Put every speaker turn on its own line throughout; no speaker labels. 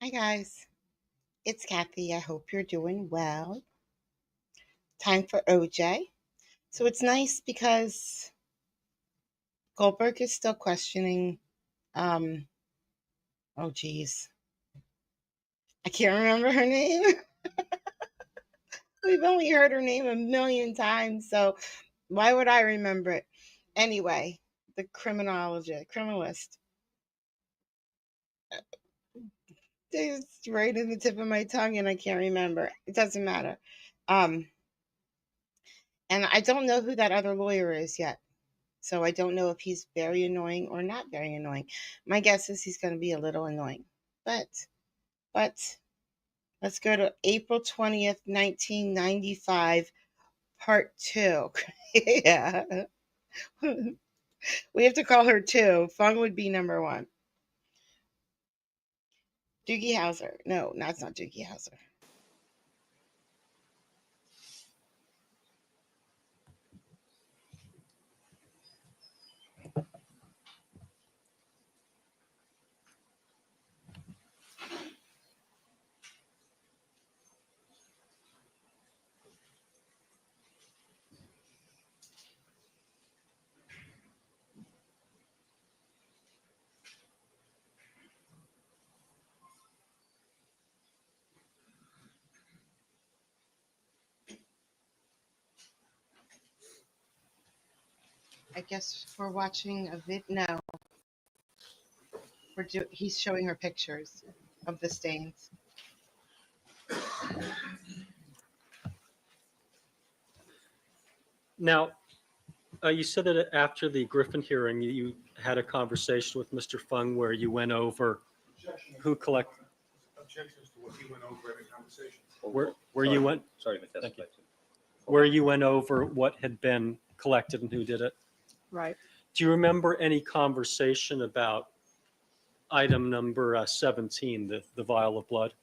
Hi guys, it's Kathy. I hope you're doing well. Time for OJ. So it's nice because Goldberg is still questioning, um, oh geez, I can't remember her name. We've only heard her name a million times, so why would I remember it? Anyway, the criminalist. It's right in the tip of my tongue and I can't remember. It doesn't matter. Um, and I don't know who that other lawyer is yet. So I don't know if he's very annoying or not very annoying. My guess is he's going to be a little annoying. But let's go to April 20th, 1995, part 2. Yeah. We have to call her 2. Fung would be number 1. Doogie Howser. No, that's not Doogie Howser. I guess we're watching a vid. No, he's showing her pictures of the stains.
Now, you said that after the Griffin hearing, you had a conversation with Mr. Fung where you went over who collected.
Objections to what he went over in the conversation.
Where you went.
Sorry to testify.
Where you went over what had been collected and who did it.
Right.
Do you remember any conversation about item number 17, the vial of blood?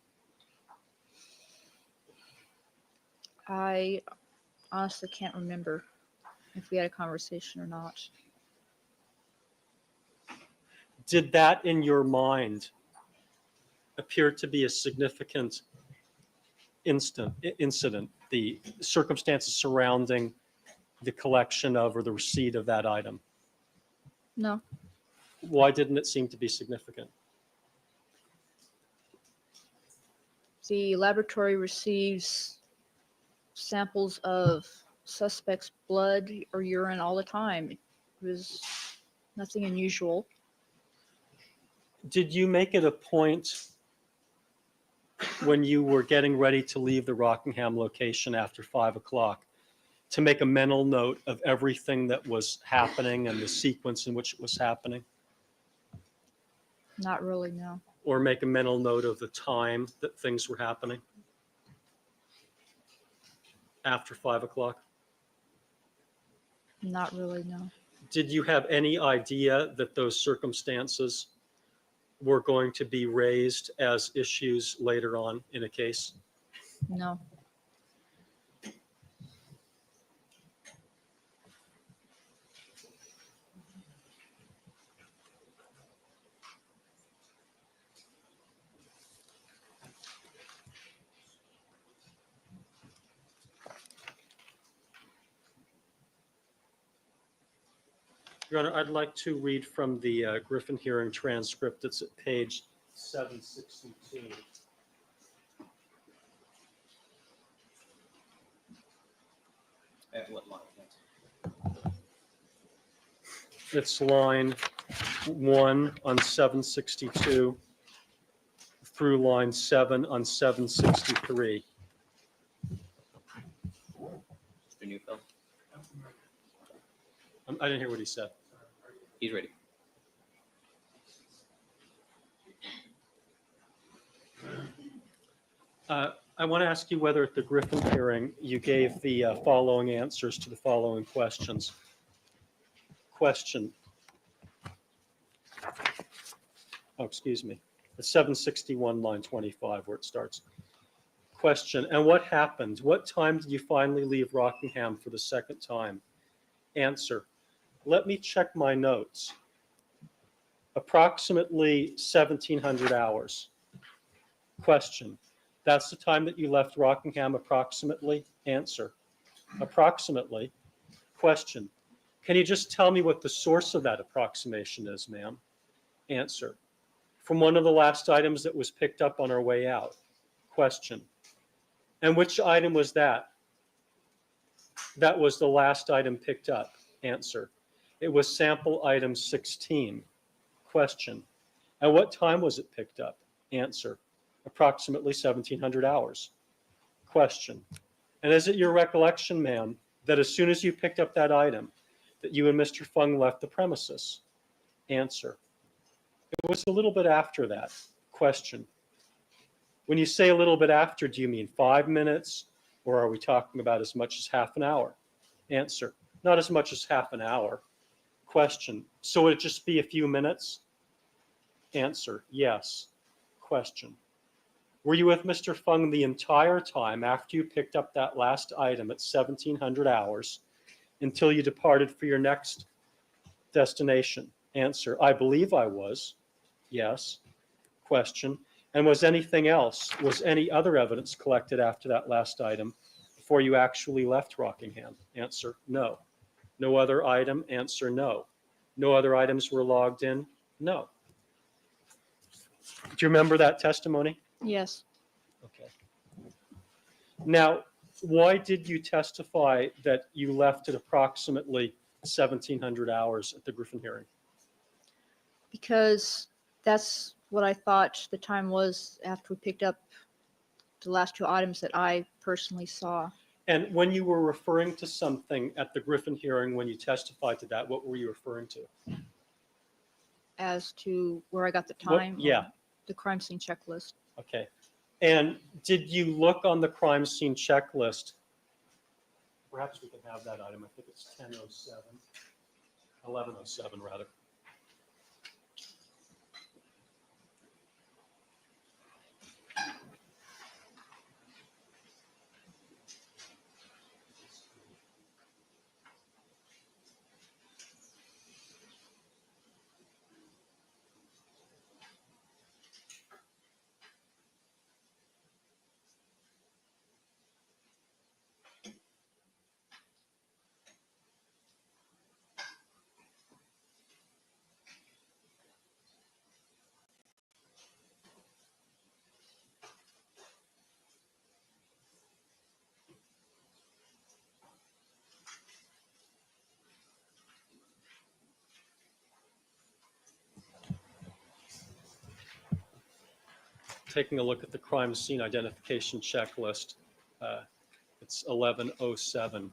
I honestly can't remember if we had a conversation or not.
Did that in your mind appear to be a significant incident, the circumstances surrounding the collection of or the receipt of that item?
No.
Why didn't it seem to be significant?
The laboratory receives samples of suspects' blood or urine all the time. It was nothing unusual.
Did you make it a point when you were getting ready to leave the Rockingham location after 5 o'clock to make a mental note of everything that was happening and the sequence in which it was happening?
Not really, no.
Or make a mental note of the time that things were happening after 5 o'clock?
Not really, no.
Did you have any idea that those circumstances were going to be raised as issues later on in a case?
No.
Your Honor, I'd like to read from the Griffin hearing transcript. It's at page 762.
At what line?
It's line 1 on 762 through line 7 on 763.
Mr. Newfield?
I didn't hear what he said.
He's ready.
I want to ask you whether at the Griffin hearing you gave the following answers to the following questions. Question. Oh, excuse me. It's 761, line 25, where it starts. Question. And what happened? What time did you finally leave Rockingham for the second time? Answer. Let me check my notes. Approximately 1,700 hours. Question. That's the time that you left Rockingham approximately? Answer. Approximately. Question. Can you just tell me what the source of that approximation is, ma'am? Answer. From one of the last items that was picked up on our way out. Question. And which item was that? That was the last item picked up. Answer. It was sample item 16. Question. At what time was it picked up? Answer. Approximately 1700 hours. Question. And is it your recollection, ma'am, that as soon as you picked up that item, that you and Mr. Fung left the premises? Answer. It was a little bit after that. Question. When you say a little bit after, do you mean 5 minutes, or are we talking about as much as half an hour? Answer. Not as much as half an hour. Question. So would it just be a few minutes? Answer. Yes. Question. Were you with Mr. Fung the entire time after you picked up that last item at 1700 hours until you departed for your next destination? Answer. I believe I was. Yes. Question. And was anything else, was any other evidence collected after that last item before you actually left Rockingham? Answer. No. No other item? Answer. No. No other items were logged in? No. Do you remember that testimony?
Yes.
Okay. Now, why did you testify that you left at approximately 1700 hours at the Griffin hearing?
Because that's what I thought the time was after we picked up the last two items that I personally saw.
And when you were referring to something at the Griffin hearing, when you testified to that, what were you referring to?
As to where I got the
What-
time.
yeah.
The crime scene checklist.
Okay. And did you look on the crime scene checklist? Perhaps we can have that item. I think it's 1007, 1107 rather. Taking a look at the crime scene identification checklist, it's 1107.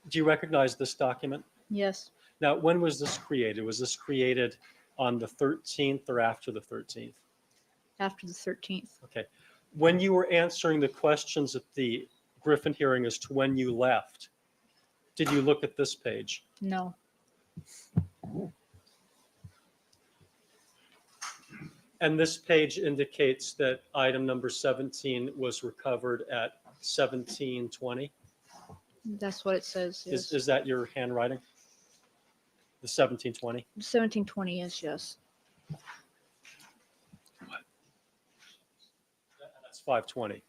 Do you recognize this document?
Yes.
Now, when was this created? Was this created on the 13th or after the 13th?
After the 13th.
Okay. When you were answering the questions at the Griffin hearing as to when you left, did you look at this page?
No.
And this page indicates that item number 17 was recovered at 1720.
That's what it says. Yes.
Is that your handwriting? The 1720?
1720 is yes.
That's 520.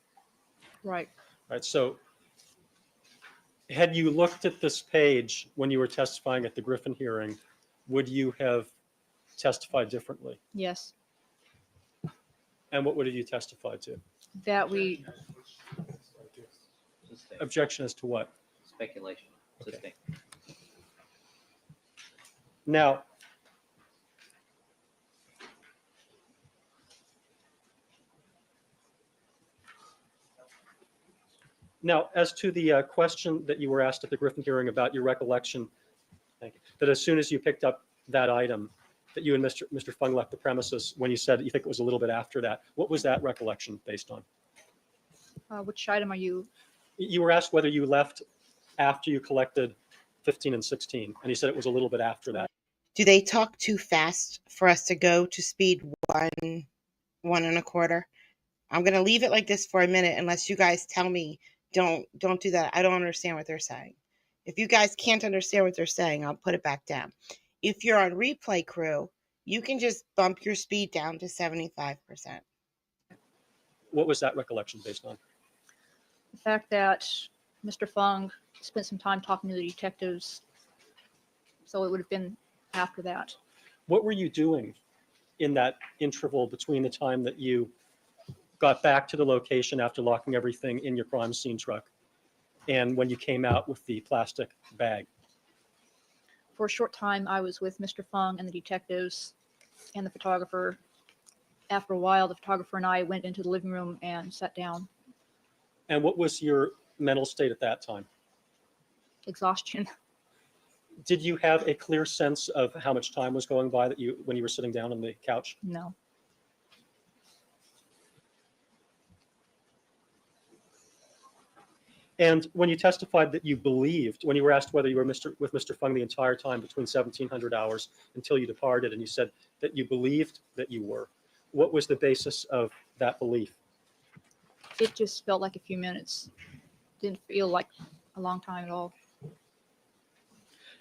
Right.
Right. So had you looked at this page when you were testifying at the Griffin hearing, would you have testified differently?
Yes.
And what would you testify to?
That we
Objection as to what?
Speculation.
Okay.
Suspect.
Now, as to the question that you were asked at the Griffin hearing about your recollection, thank you, that as soon as you picked up that item, that you and Mr. Fung left the premises, when you said you think it was a little bit after that, what was that recollection based on?
which item are you?
You were asked whether you left after you collected 15 and 16, and you said it was a little bit after that.
Do they talk too fast for us to go to speed 1.25? I'm gonna leave it like this for a minute unless you guys tell me don't do that. I don't understand what they're saying. If you guys can't understand what they're saying, I'll put it back down. If you're on replay crew, you can just bump your speed down to 75%.
What was that recollection based on?
The fact that Mr. Fung spent some time talking to the detectives, so it would have been after that.
What were you doing in that interval between the time that you got back to the location after locking everything in your crime scene truck and when you came out with the plastic bag?
For a short time, I was with Mr. Fung and the detectives and the photographer. After a while, the photographer and I went into the living room and sat down.
And what was your mental state at that time?
Exhaustion.
Did you have a clear sense of how much time was going by when you were sitting down on the couch?
No.
And when you testified that you believed, when you were asked whether you were with Mr. Fung the entire time between 1700 hours until you departed, and you said that you believed that you were, what was the basis of that belief?
It just felt like a few minutes. Didn't feel like a long time at all.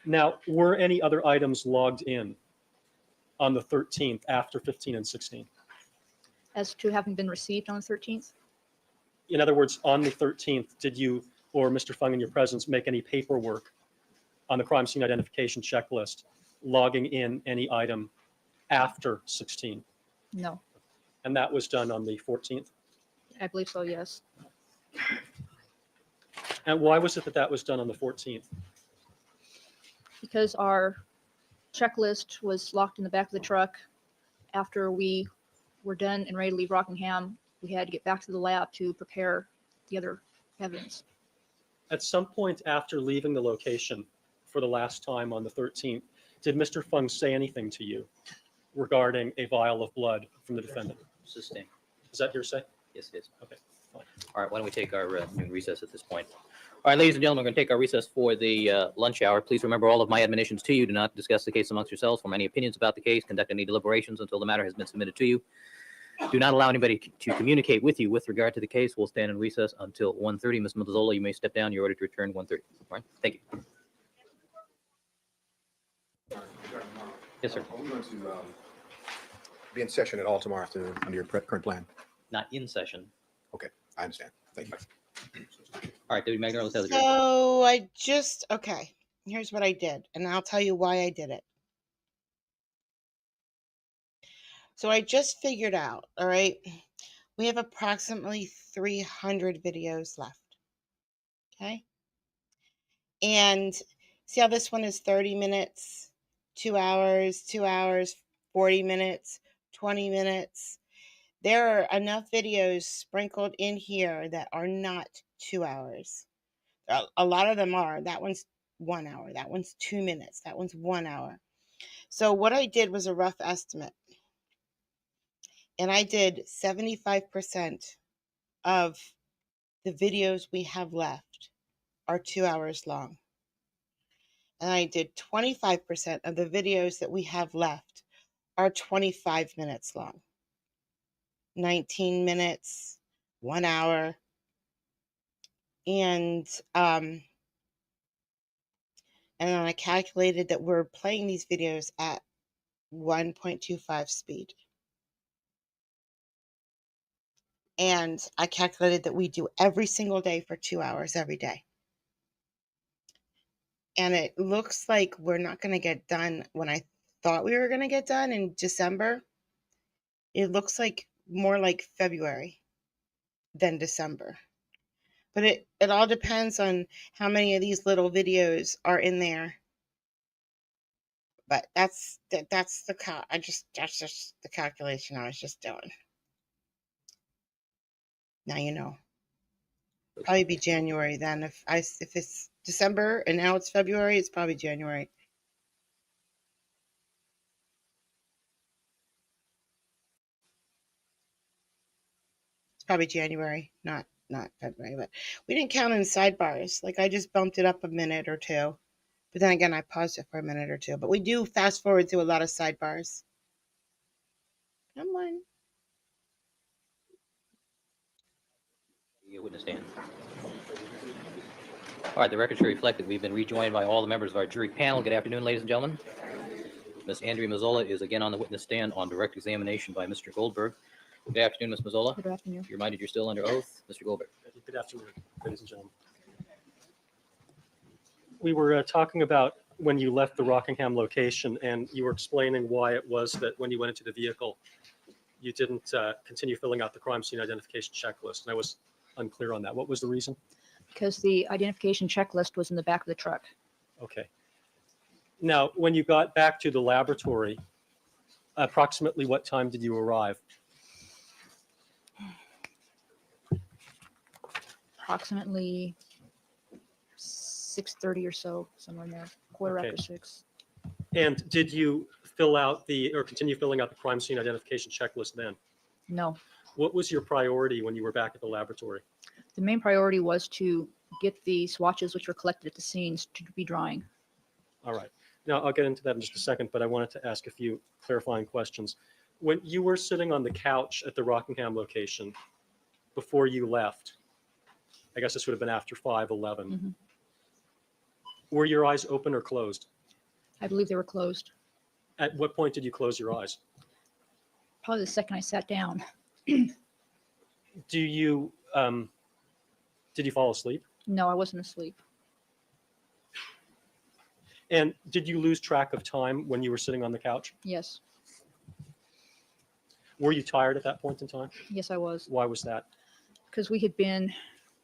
Now, were any other items logged in on the 13th after 15 and 16?
As to having been received on the 13th,
In other words, on the 13th, did you or Mr. Fung in your presence make any paperwork on the crime scene identification checklist logging in any item after 16?
no.
And that was done on the 14th?
I believe so, yes.
And why was it that that was done on the 14th?
Because our checklist was locked in the back of the truck. After we were done and ready to leave Rockingham, we had to get back to the lab to prepare the other evidence.
At some point after leaving the location for the last time on the 13th, did Mr. Fung say anything to you regarding a vial of blood from the defendant?
Sustained.
Is that hearsay?
Yes, it is.
Okay, fine.
All right, why don't we take our noon recess at this point? All right, ladies and gentlemen, we're going to take our recess for the lunch hour. Please remember all of my admonitions to you. Do not discuss the case amongst yourselves, form any opinions about the case, conduct any deliberations until the matter has been submitted to you. Do not allow anybody to communicate with you with regard to the case. We'll stand in recess until 1:30. Ms. Mazzola, you may step down. You're ordered to return 1:30. All right, thank you. Yes, sir.
Are we going to be in session at all tomorrow afternoon under your current plan?
Not in session.
Okay, I understand. Thank you.
All right, Deputy Magner, let's have the
So okay, here's what I did, and I'll tell you why I did it. So I just figured out, all right, we have approximately 300 videos left. Okay. And see how this one is 30 minutes, 2 hours, 40 minutes, 20 minutes. There are enough videos sprinkled in here that are not 2 hours. A lot of them are. That one's 1 hour. That one's 2 minutes. That one's 1 hour. So what I did was a rough estimate. And I did 75% of the videos we have left are 2 hours long. And I did 25% of the videos that we have left are 25 minutes long. 19 minutes, 1 hour. And then I calculated that we're playing these videos at 1.25 speed. And I calculated that we do every single day for 2 hours every day. And it looks like we're not going to get done when I thought we were going to get done in December. It looks like more like February than December. But it all depends on how many of these little videos are in there. But that's just the calculation I was just doing. Now you know. Probably be January then. If it's December and now it's February, it's probably January. It's probably January, not February. But we didn't count in sidebars. Like I just bumped it up a minute or two. But then again, I paused it for a minute or two. But we do fast forward through a lot of sidebars. Come on.
You witness stand. All right, the record should reflect that we've been rejoined by all the members of our jury panel. Good afternoon, ladies and gentlemen. Ms. Andrea Mazzola is again on the witness stand on direct examination by Mr. Goldberg. Good afternoon, Ms. Mazzola.
Good afternoon.
You're reminded you're still under oath. Mr. Goldberg.
Good afternoon, ladies and gentlemen. We were talking about when you left the Rockingham location, and you were explaining why it was that when you went into the vehicle, you didn't continue filling out the crime scene identification checklist. And I was unclear on that. What was the reason?
Because the identification checklist was in the back of the truck.
Okay. Now, when you got back to the laboratory, approximately what time did you arrive?
Approximately 6:30 or so, somewhere in there, quarter
Okay.
after 6.
And did you fill out or continue filling out the crime scene identification checklist then?
No,
What was your priority when you were back at the laboratory?
the main priority was to get the swatches which were collected at the scenes to be drying.
All right. Now, I'll get into that in just a second, but I wanted to ask a few clarifying questions. When you were sitting on the couch at the Rockingham location before you left, I guess this would have been after 5/11,
Mhm.
were your eyes open or closed?
I believe they were closed.
At what point did you close your eyes?
Probably the second I sat down.
Do you, did you fall asleep?
No, I wasn't asleep.
And did you lose track of time when you were sitting on the couch?
Yes,
Were you tired at that point in time?
yes, I was.
Why was that?
Because we had been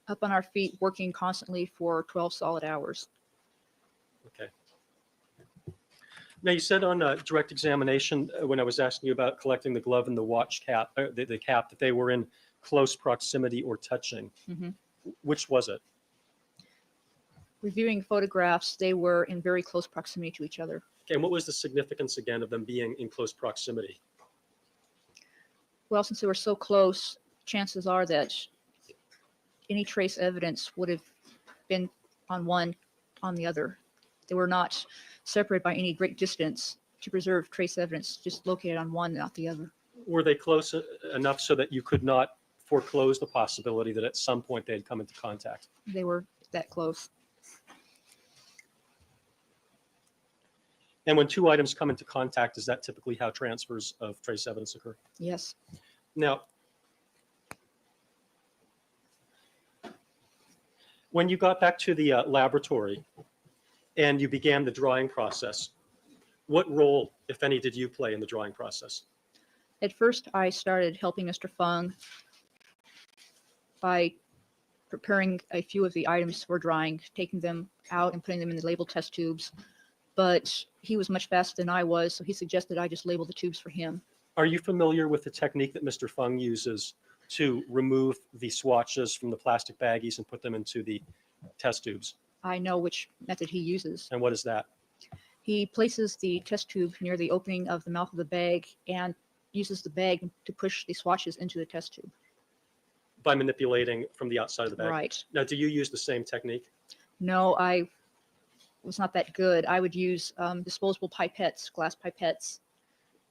up on our feet working constantly for 12 solid hours.
Okay. Now, you said on direct examination, when I was asking you about collecting the glove and the watch cap, the cap, that they were in close proximity or touching.
Mhm.
Which was it?
Reviewing photographs, they were in very close proximity to each other.
Okay, and what was the significance again of them being in close proximity?
Well, since they were so close, chances are that any trace evidence would have been on one, on the other. They were not separated by any great distance to preserve trace evidence, just located on one, not the other.
Were they close enough so that you could not foreclose the possibility that at some point they had come into contact?
They were that close.
And when two items come into contact, is that typically how transfers of trace evidence occur?
Yes.
Now, when you got back to the laboratory and you began the drawing process, what role, if any, did you play in the drawing process?
At first, I started helping Mr. Fung by preparing a few of the items for drying, taking them out and putting them in the label test tubes. But he was much faster than I was, so he suggested I just label the tubes for him.
Are you familiar with the technique that Mr. Fung uses to remove the swatches from the plastic baggies and put them into the test tubes?
I know which method he uses.
And what is that?
He places the test tube near the opening of the mouth of the bag and uses the bag to push the swatches into the test tube.
By manipulating from the outside of the bag?
Right.
Now, do you use the same technique?
No, I was not that good. I would use disposable pipettes, glass pipettes,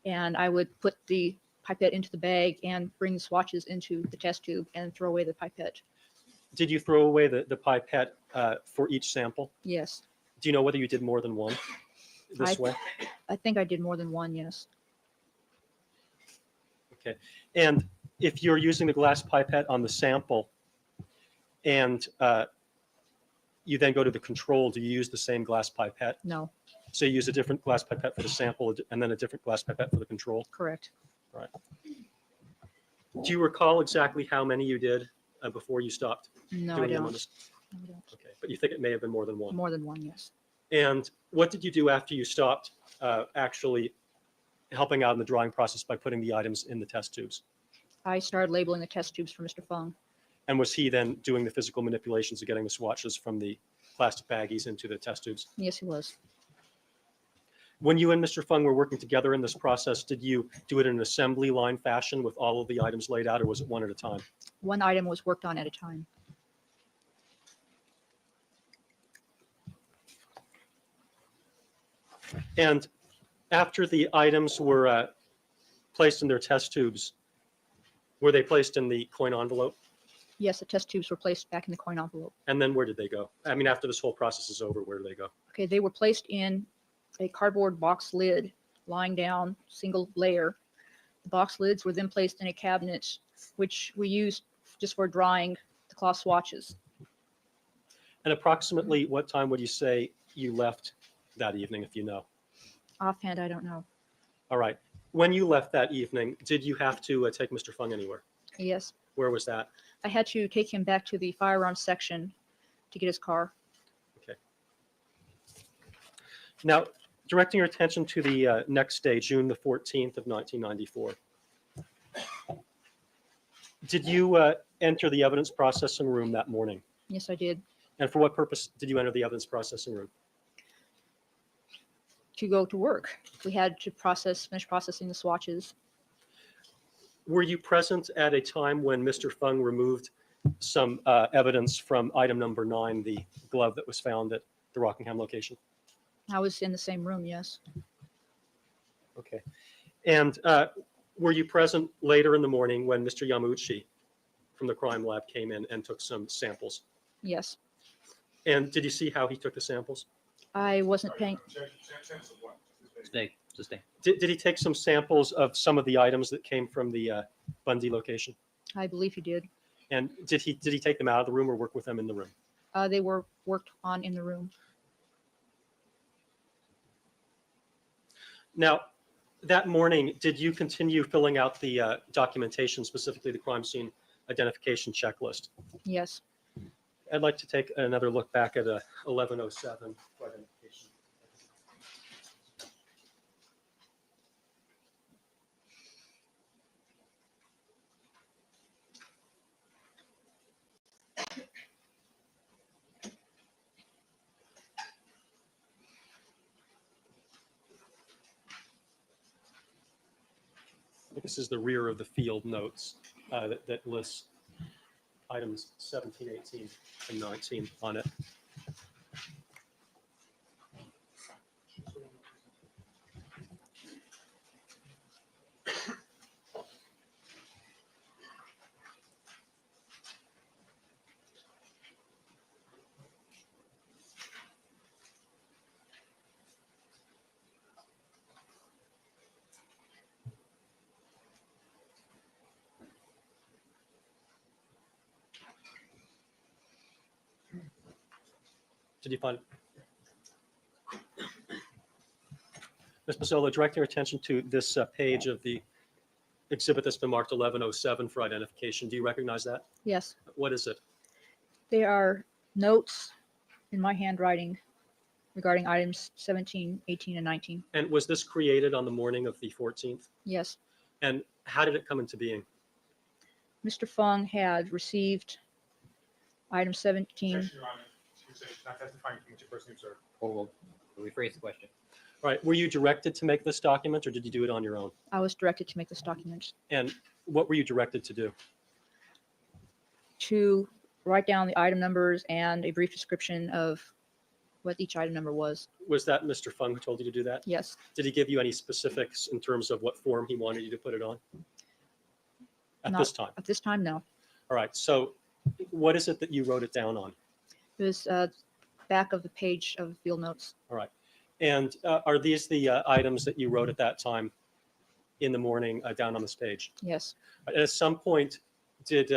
and I would put the pipette into the bag and bring the swatches into the test tube and throw away the pipette.
Did you throw away the pipette for each sample?
Yes.
Do you know whether you did more than one this way?
I think I did more than one, yes.
Okay. And if you're using the glass pipette on the sample and you then go to the control, do you use the same glass pipette?
No,
So you use a different glass pipette for the sample and then a different glass pipette for the control?
correct.
Do you recall exactly how many you did before you stopped
No, I
doing them
don't.
on this?
No, I don't.
Okay, but you think it may have been more than one.
More than one, yes.
And what did you do after you stopped actually helping out in the drawing process by putting the items in the test tubes?
I started labeling the test tubes for Mr. Fung.
And was he then doing the physical manipulations of getting the swatches from the plastic baggies into the test tubes?
Yes, he was.
When you and Mr. Fung were working together in this process, did you do it in an assembly line fashion with all of the items laid out, or was it one at a time?
One item was worked on at a time.
And after the items were placed in their test tubes, were they placed in the coin envelope?
Yes, the test tubes were placed back in the coin envelope.
And then where did they go? I mean, after this whole process is over, where do they go?
Okay, they were placed in a cardboard box lid, lying down, single layer, The box lids were then placed in a cabinet, which we used just for drying the cloth swatches.
And approximately what time would you say you left that evening, if you know?
Offhand, I don't know.
All right. When you left that evening, did you have to take Mr. Fung anywhere?
Yes,
Where was that?
I had to take him back to the firearms section to get his car.
Now, directing your attention to the next day, June the 14th of 1994. Did you enter the evidence processing room that morning?
Yes, I did.
And for what purpose did you enter the evidence processing room?
To go to work. We had to finish processing the swatches.
Were you present at a time when Mr. Fung removed some evidence from item number 9, the glove that was found at the Rockingham location?
I was in the same room, yes.
Okay. And were you present later in the morning when Mr. Yamauchi from the crime lab came in and took some samples?
Yes.
And did you see how he took the samples?
I wasn't paying.
Stay. Just stay.
Did he take some samples of some of the items that came from the Bundy location?
I believe he did.
And did he take them out of the room or work with them in the room?
They were worked on in the room.
Now, that morning, did you continue filling out the documentation, specifically the crime scene identification checklist?
Yes.
I'd like to take another look back at 1107 for identification. This is the rear of the field notes that lists items 17, 18, and 19 on it. Did you find it? Ms. Mazzolo, direct your attention to this page of the exhibit that's been marked 1107 for identification. Do you recognize that?
Yes.
What is it?
They are notes in my handwriting regarding items 17, 18, and 19.
And was this created on the morning of the 14th?
Yes.
And how did it come into being?
Mr. Fung had received item 17.
Objection, Your Honor. Excuse me, not testifying from which person you serve.
Or we'll rephrase the question.
All right. Were you directed to make this document or did you do it on your own?
I was directed to make this document,
And what were you directed to do?
to write down the item numbers and a brief description of what each item number was.
Was that Mr. Fung who told you to do that?
Yes.
Did he give you any specifics in terms of what form he wanted you to put it on? At
Not-
this time?
At this time, no.
All right. So what is it that you wrote it down on?
It was back of the page of field notes.
All right. And are these the items that you wrote at that time in the morning down on this page?
Yes.
At some point, did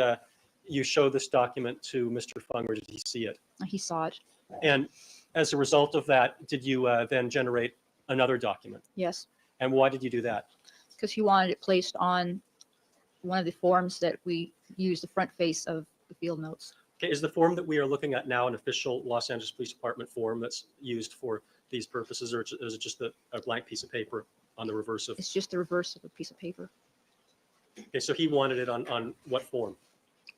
you show this document to Mr. Fung or did he see it?
He saw it.
And as a result of that, did you then generate another document?
Yes.
And why did you do that?
Because he wanted it placed on one of the forms that we use, the front face of the field notes.
Okay, is the form that we are looking at now an official Los Angeles Police Department form that's used for these purposes, or is it just a blank piece of paper on the reverse of?
It's just the reverse of a piece of paper
Okay, so he wanted it on what form?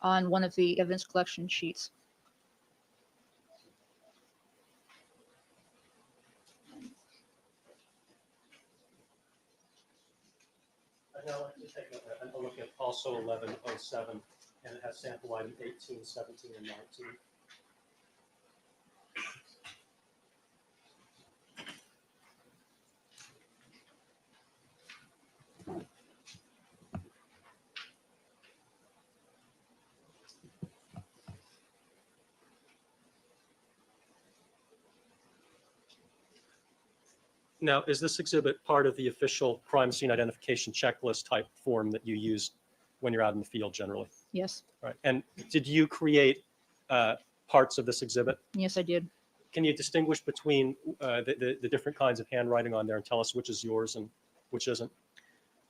on one of the evidence collection sheets.
I'd now like to take a look at also 1107, and it has sample item 18, 17, and 19. Now, is this exhibit part of the official crime scene identification checklist type form that you use when you're out in the field generally?
Yes.
Right. And did you create parts of this exhibit?
Yes, I did.
Can you distinguish between the different kinds of handwriting on there and tell us which is yours and which isn't?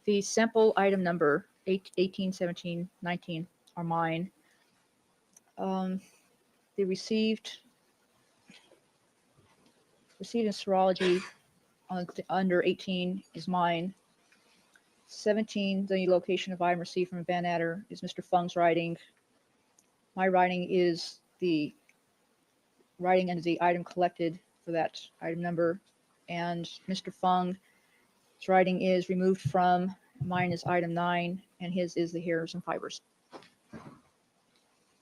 The sample item number 18, 17, 19 are mine. The received in serology under 18 is mine. 17, the location of item received from Van Adder, is Mr. Fung's writing. My writing is the writing and the item collected for that item number. And Mr. Fung's writing is removed from, mine is item 9, and his is the hairs and fibers.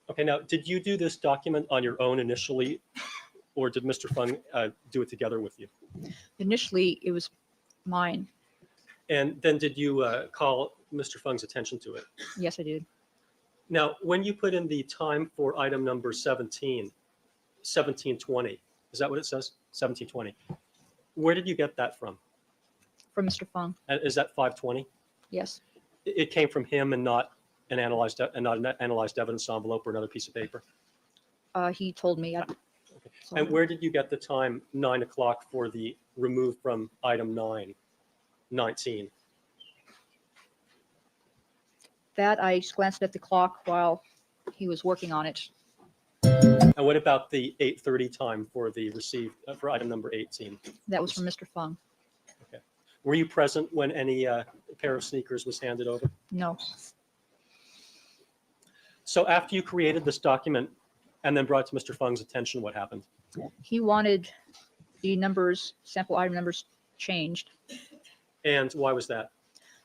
Okay, now, did you do this document on your own initially, or did Mr. Fung do it together with you?
Initially, it was mine.
And then did you call Mr. Fung's attention to it?
Yes, I did.
Now, when you put in the time for item number 17, 1720, is that what it says? 1720. Where did you get that from?
From Mr. Fung.
And is that 520?
Yes.
It came from him and not an analyzed evidence envelope or another piece of paper.
He told me.
And where did you get the time 9 o'clock for the removed from item 9, 19?
That I just glanced at the clock while he was working on it.
And what about the 8:30 time for the received for item number 18?
That was from Mr. Fung.
Were you present when any pair of sneakers was handed over?
No.
So after you created this document and then brought it to Mr. Fung's attention, what happened?
He wanted the numbers, sample item numbers, changed.
And why was that?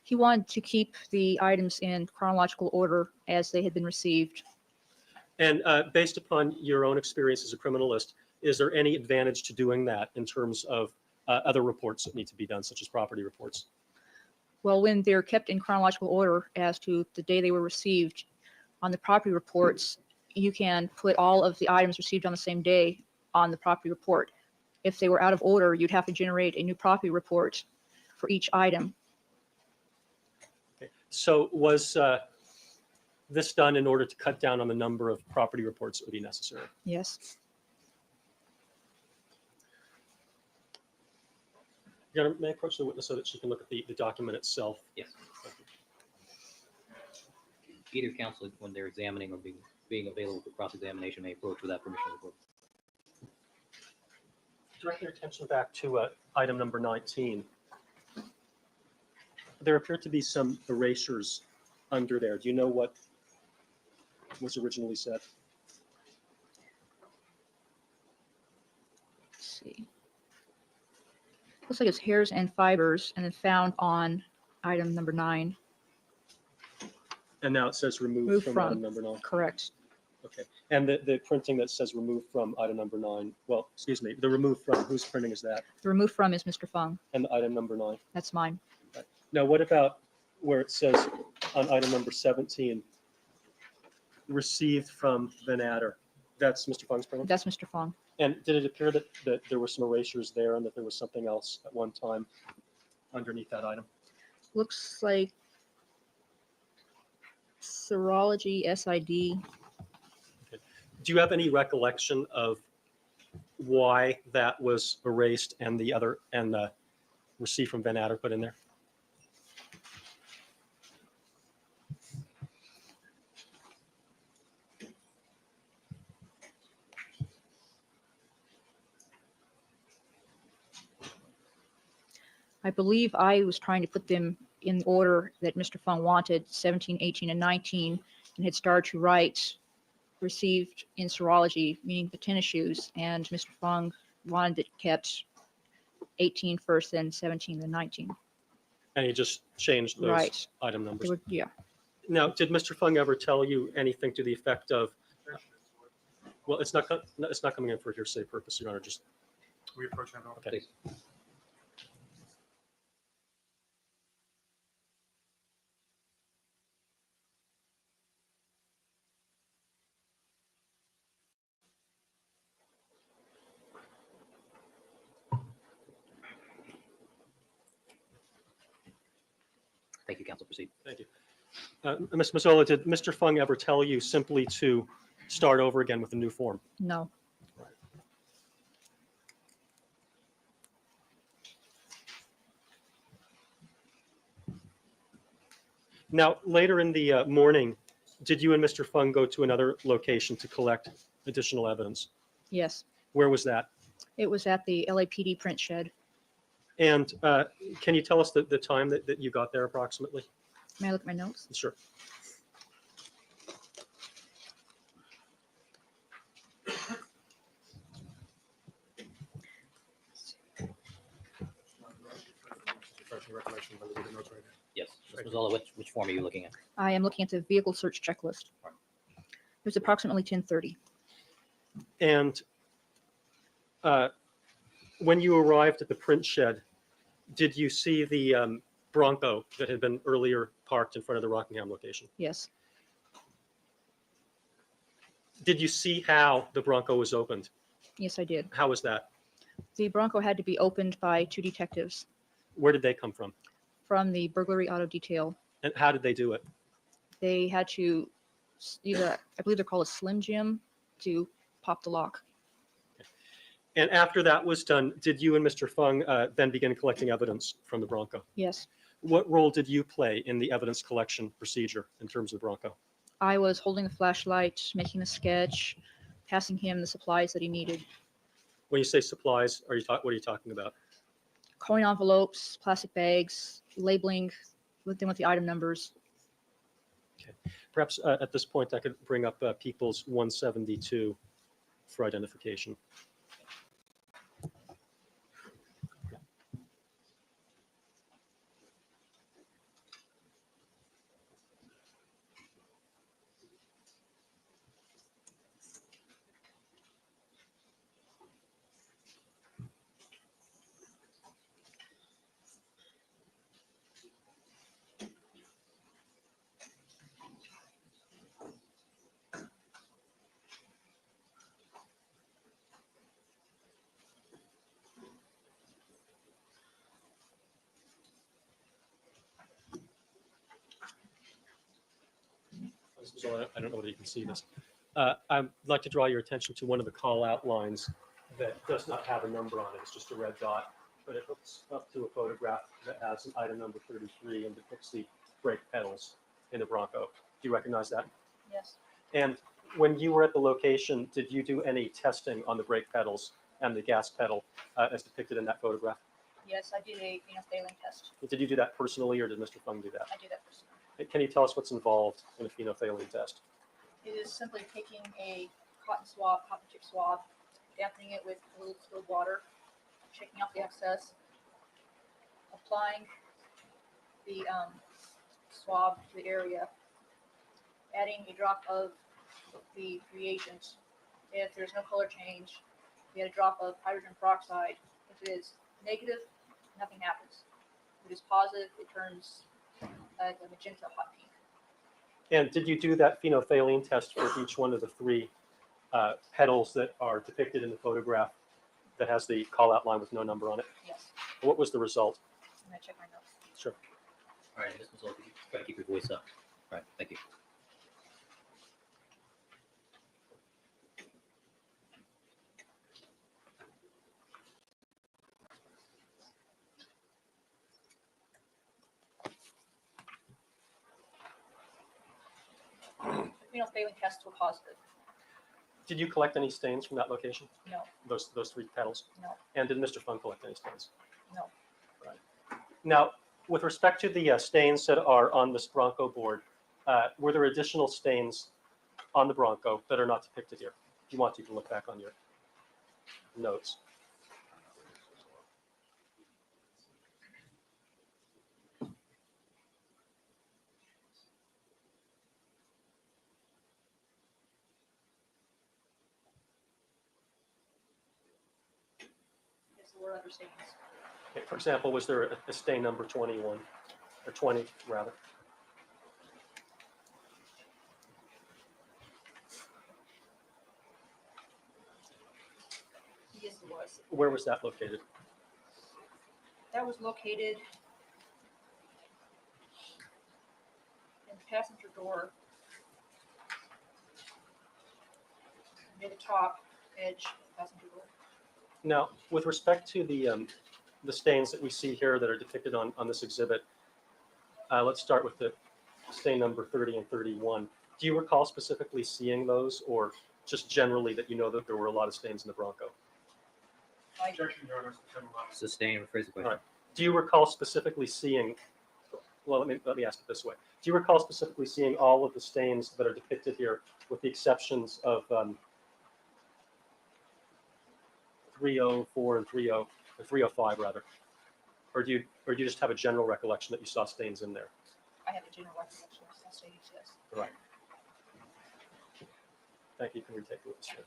He wanted to keep the items in chronological order as they had been received.
And based upon your own experience as a criminalist, is there any advantage to doing that in terms of other reports that need to be done, such as property reports?
Well, when they're kept in chronological order as to the day they were received, on the property reports, you can put all of the items received on the same day on the property report. If they were out of order, you'd have to generate a new property report for each item.
Okay. So was this done in order to cut down on the number of property reports that would be necessary?
Yes.
May I approach the witness so that she can look at the document itself?
Yes. Either counsel, when they're examining or being available for cross-examination, may approach without permission of the court.
Direct your attention back to item number 19. There appear to be some erasures under there. Do you know what was originally said?
Let's see. Looks like it's hairs and fibers, and then found on item number 9.
And now it says removed
Removed
from
from.
item number 9.
Correct.
Okay. And the printing that says removed from item number 9, well, excuse me, the removed from, whose printing is that?
The removed from is Mr. Fung.
And the item number 9.
That's mine.
Now, what about where it says on item number 17, received from Van Adder? That's Mr. Fung's printing?
That's Mr. Fung.
And did it appear that there were some erasures there and that there was something else at one time underneath that item?
Looks like serology SID.
Do you have any recollection of why that was erased and the other and the received from Van Adder put in there?
I believe I was trying to put them in order that Mr. Fung wanted, 17, 18, and 19, and had started to write received in serology, meaning the tennis shoes, and Mr. Fung wanted it kept 18 first, then 17, then 19.
And you just changed those
Right.
item
They
numbers.
were, yeah.
Now, did Mr. Fung ever tell you anything to the effect of, well, it's not coming in for hearsay purpose, Your Honor, just.
We approach that.
Okay.
Please. proceed.
Thank you. Ms. Mazzola, did Mr. Fung ever tell you simply to start over again with a new form?
No.
Now, later in the morning, did you and Mr. Fung go to another location to collect additional evidence?
Yes.
Where was that?
It was at the LAPD print shed.
And can you tell us the time that you got there approximately?
May I look at my notes?
Sure.
Yes. Ms. Mazzola, which form are you looking at?
I am looking at the vehicle search checklist. It was approximately 10:30.
And when you arrived at the print shed, did you see the Bronco that had been earlier parked in front of the Rockingham location?
Yes.
Did you see how the Bronco was opened?
Yes, I did.
How was that?
The Bronco had to be opened by 2 detectives
Where did they come from?
from the burglary auto detail.
And how did they do it?
They had to use a, I believe they're called a Slim Jim, to pop the lock.
And after that was done, did you and Mr. Fung then begin collecting evidence from the Bronco?
Yes.
What role did you play in the evidence collection procedure in terms of the Bronco?
I was holding the flashlight, making a sketch, passing him the supplies that he needed.
When you say supplies, what are you talking about?
Coin envelopes, plastic bags, labeling with the item numbers.
Perhaps at this point, I could bring up People's 172 for identification. So I don't know whether you can see this. I'd like to draw your attention to one of the call out lines that does not have a number on it. It's just a red dot, but it hooks up to a photograph that has an item number 33 and depicts the brake pedals in the Bronco. Do you recognize that?
Yes.
And when you were at the location, did you do any testing on the brake pedals and the gas pedal as depicted in that photograph?
Yes, I did a phenolphthalein test.
Did you do that personally or did Mr. Fung do that?
I did that personally.
Can you tell us what's involved in a phenolphthalein test?
It is simply taking a cotton chip swab, dampening it with a little distilled water, shaking off the excess, applying the swab to the area, adding a drop of the reagent. If there's no color change, we add a drop of hydrogen peroxide. If it is negative, nothing happens. If it is positive, it turns a magenta hot pink.
And did you do that phenolphthalein test for each one of the 3 pedals that are depicted in the photograph that has the call out line with no number on it?
Yes.
What was the result?
I'm gonna check my notes.
Sure.
All right, Ms. Mazzola, could you try to keep your voice up? All right, thank you.
The phenolphthalein tests were positive.
Did you collect any stains from that location?
No.
Those 3 pedals?
No.
And did Mr. Fung collect any stains?
No.
Right. Now, with respect to the stains that are on this Bronco board, were there additional stains on the Bronco that are not depicted here? If you want, you can look back on your notes.
Yes, there were other stains.
Okay, for example, was there a stain number 21 or 20 rather?
Yes, it was.
Where was that located?
That was located door near the top edge of the passenger door.
Now, with respect to the stains that we see here that are depicted on this exhibit, let's start with the stain number 30 and 31. Do you recall specifically seeing those, or just generally that you know that there were a lot of stains in the Bronco?
Objection, Your Honor.
Sustain, rephrase the question.
All right. Do you recall specifically seeing, well, let me ask it this way. Do you recall specifically seeing all of the stains that are depicted here, with the exceptions of 304 and 305 rather? Or do you just have a general recollection that you saw stains in there?
I have a general recollection of some stains, yes.
Right. Thank you. Can we take a look here?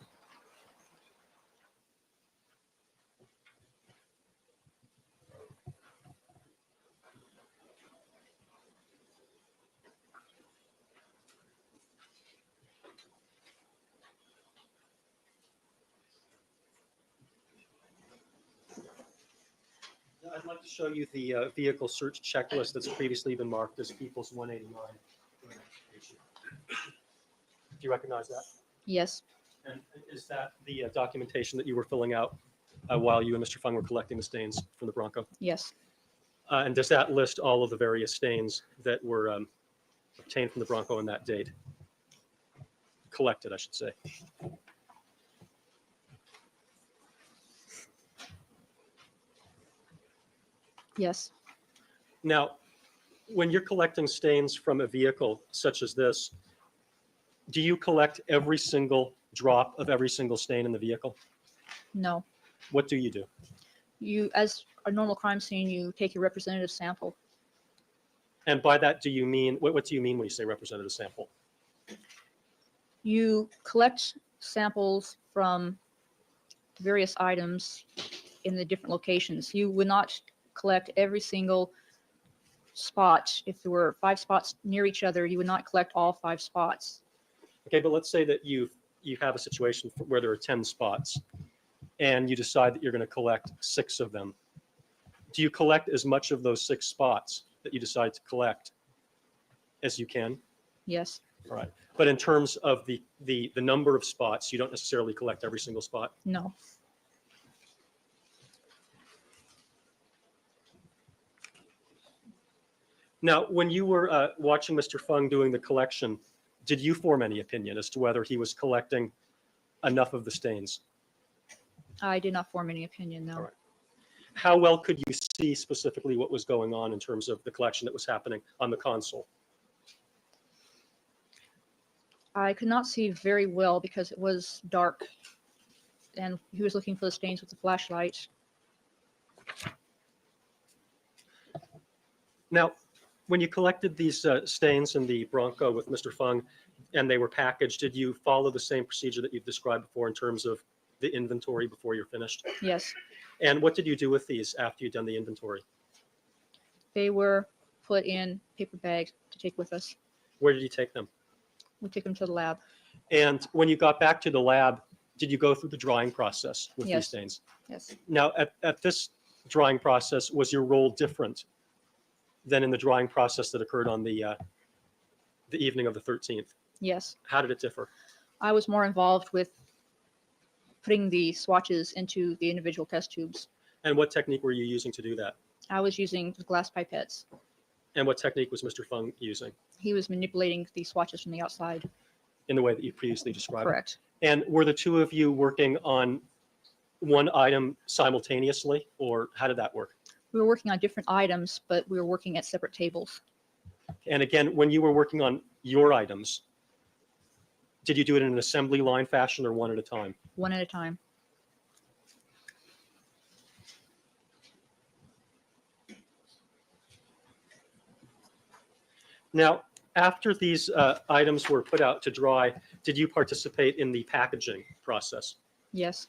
I'd like to show you the vehicle search checklist that's previously been marked as People's 189. Do you recognize that?
Yes,
And is that the documentation that you were filling out while you and Mr. Fung were collecting the stains from the Bronco?
yes,
And does that list all of the various stains that were obtained from the Bronco on that date? Collected, I should say.
yes.
Now, when you're collecting stains from a vehicle such as this, do you collect every single drop of every single stain in the vehicle?
No.
What do you do?
You, as a normal crime scene, you take a representative sample.
And by that, do you mean, what do you mean when you say representative sample?
You collect samples from various items in the different locations. You would not collect every single spot. If there were 5 spots near each other, you would not collect all 5 spots.
Okay, but let's say that you have a situation where there are 10 spots and you decide that you're going to collect 6 of them. Do you collect as much of those 6 spots that you decide to collect as you can?
Yes,
All right. But in terms of the number of spots, you don't necessarily collect every single spot?
no.
Now, when you were watching Mr. Fung doing the collection, did you form any opinion as to whether he was collecting enough of the stains?
I did not form any opinion, no.
All right. How well could you see specifically what was going on in terms of the collection that was happening on the console?
I could not see very well because it was dark and he was looking for the stains with the flashlight.
Now, when you collected these stains in the Bronco with Mr. Fung and they were packaged, did you follow the same procedure that you've described before in terms of the inventory before you're finished?
Yes,
And what did you do with these after you'd done the inventory?
they were put in paper bags to take with us.
Where did you take them?
We took them to the lab.
And when you got back to the lab, did you go through the drying process with these
Yes.
stains?
Yes,
Now, at this drying process, was your role different than in the drying process that occurred on the evening of the 13th?
yes.
How did it differ?
I was more involved with putting the swatches into the individual test tubes.
And what technique were you using to do that?
I was using the glass pipettes.
And what technique was Mr. Fung using
He was manipulating the swatches from the outside.
in the way that you previously described?
Correct.
And were the two of you working on one item simultaneously, or how did that work?
We were working on different items, but we were working at separate tables.
And again, when you were working on your items, did you do it in an assembly line fashion or one at a time?
One at a time.
Now, after these items were put out to dry, did you participate in the packaging process?
Yes.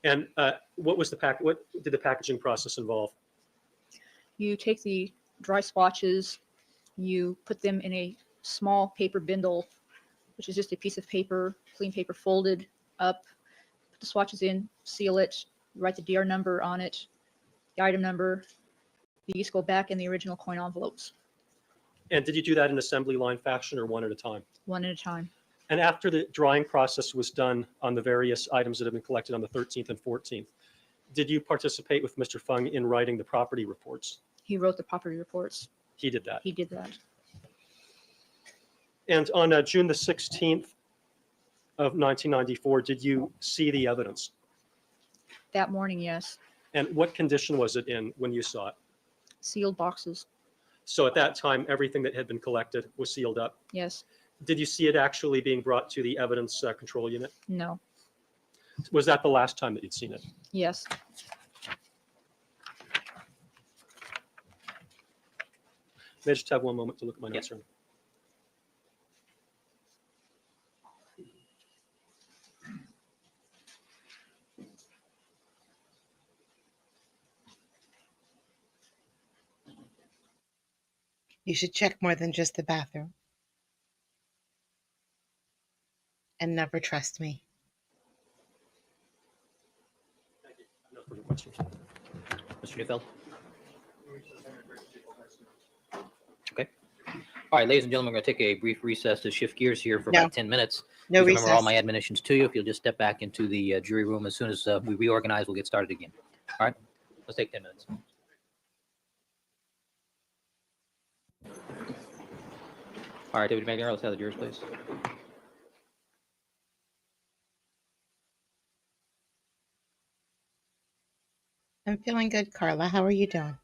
And what did the packaging process involve?
You take the dry swatches, you put them in a small paper bindle, which is just a piece of paper, clean paper folded up, put the swatches in, seal it, write the DR number on it, the item number. These go back in the original coin envelopes.
And did you do that in assembly line fashion or one at a time?
one at a time.
And after the drawing process was done on the various items that have been collected on the 13th and 14th, did you participate with Mr. Fung in writing the property reports?
He wrote the property reports.
He did that.
He did that.
And on June the 16th of 1994, did you see the evidence?
That morning, yes.
And what condition was it in when you saw it?
Sealed boxes,
So at that time, everything that had been collected was sealed up.
yes.
Did you see it actually being brought to the evidence control unit?
No,
Was that the last time that you'd seen it?
yes.
May I just have one moment to look at my notes? Sir?
You should check more than just the bathroom. And never trust me.
No further questions.
Mr. Neufeld? Okay. All right, ladies and gentlemen, we're going to take a brief recess to shift gears here for
No.
about 10 minutes.
No
Please remember all
recess.
my admonitions to you. If you'll just step back into the jury room as soon as we reorganize, we'll get started again. All right, let's take 10 minutes. All right, David McNair, let's have the jurors, please.
I'm feeling good, Carla. How are you doing?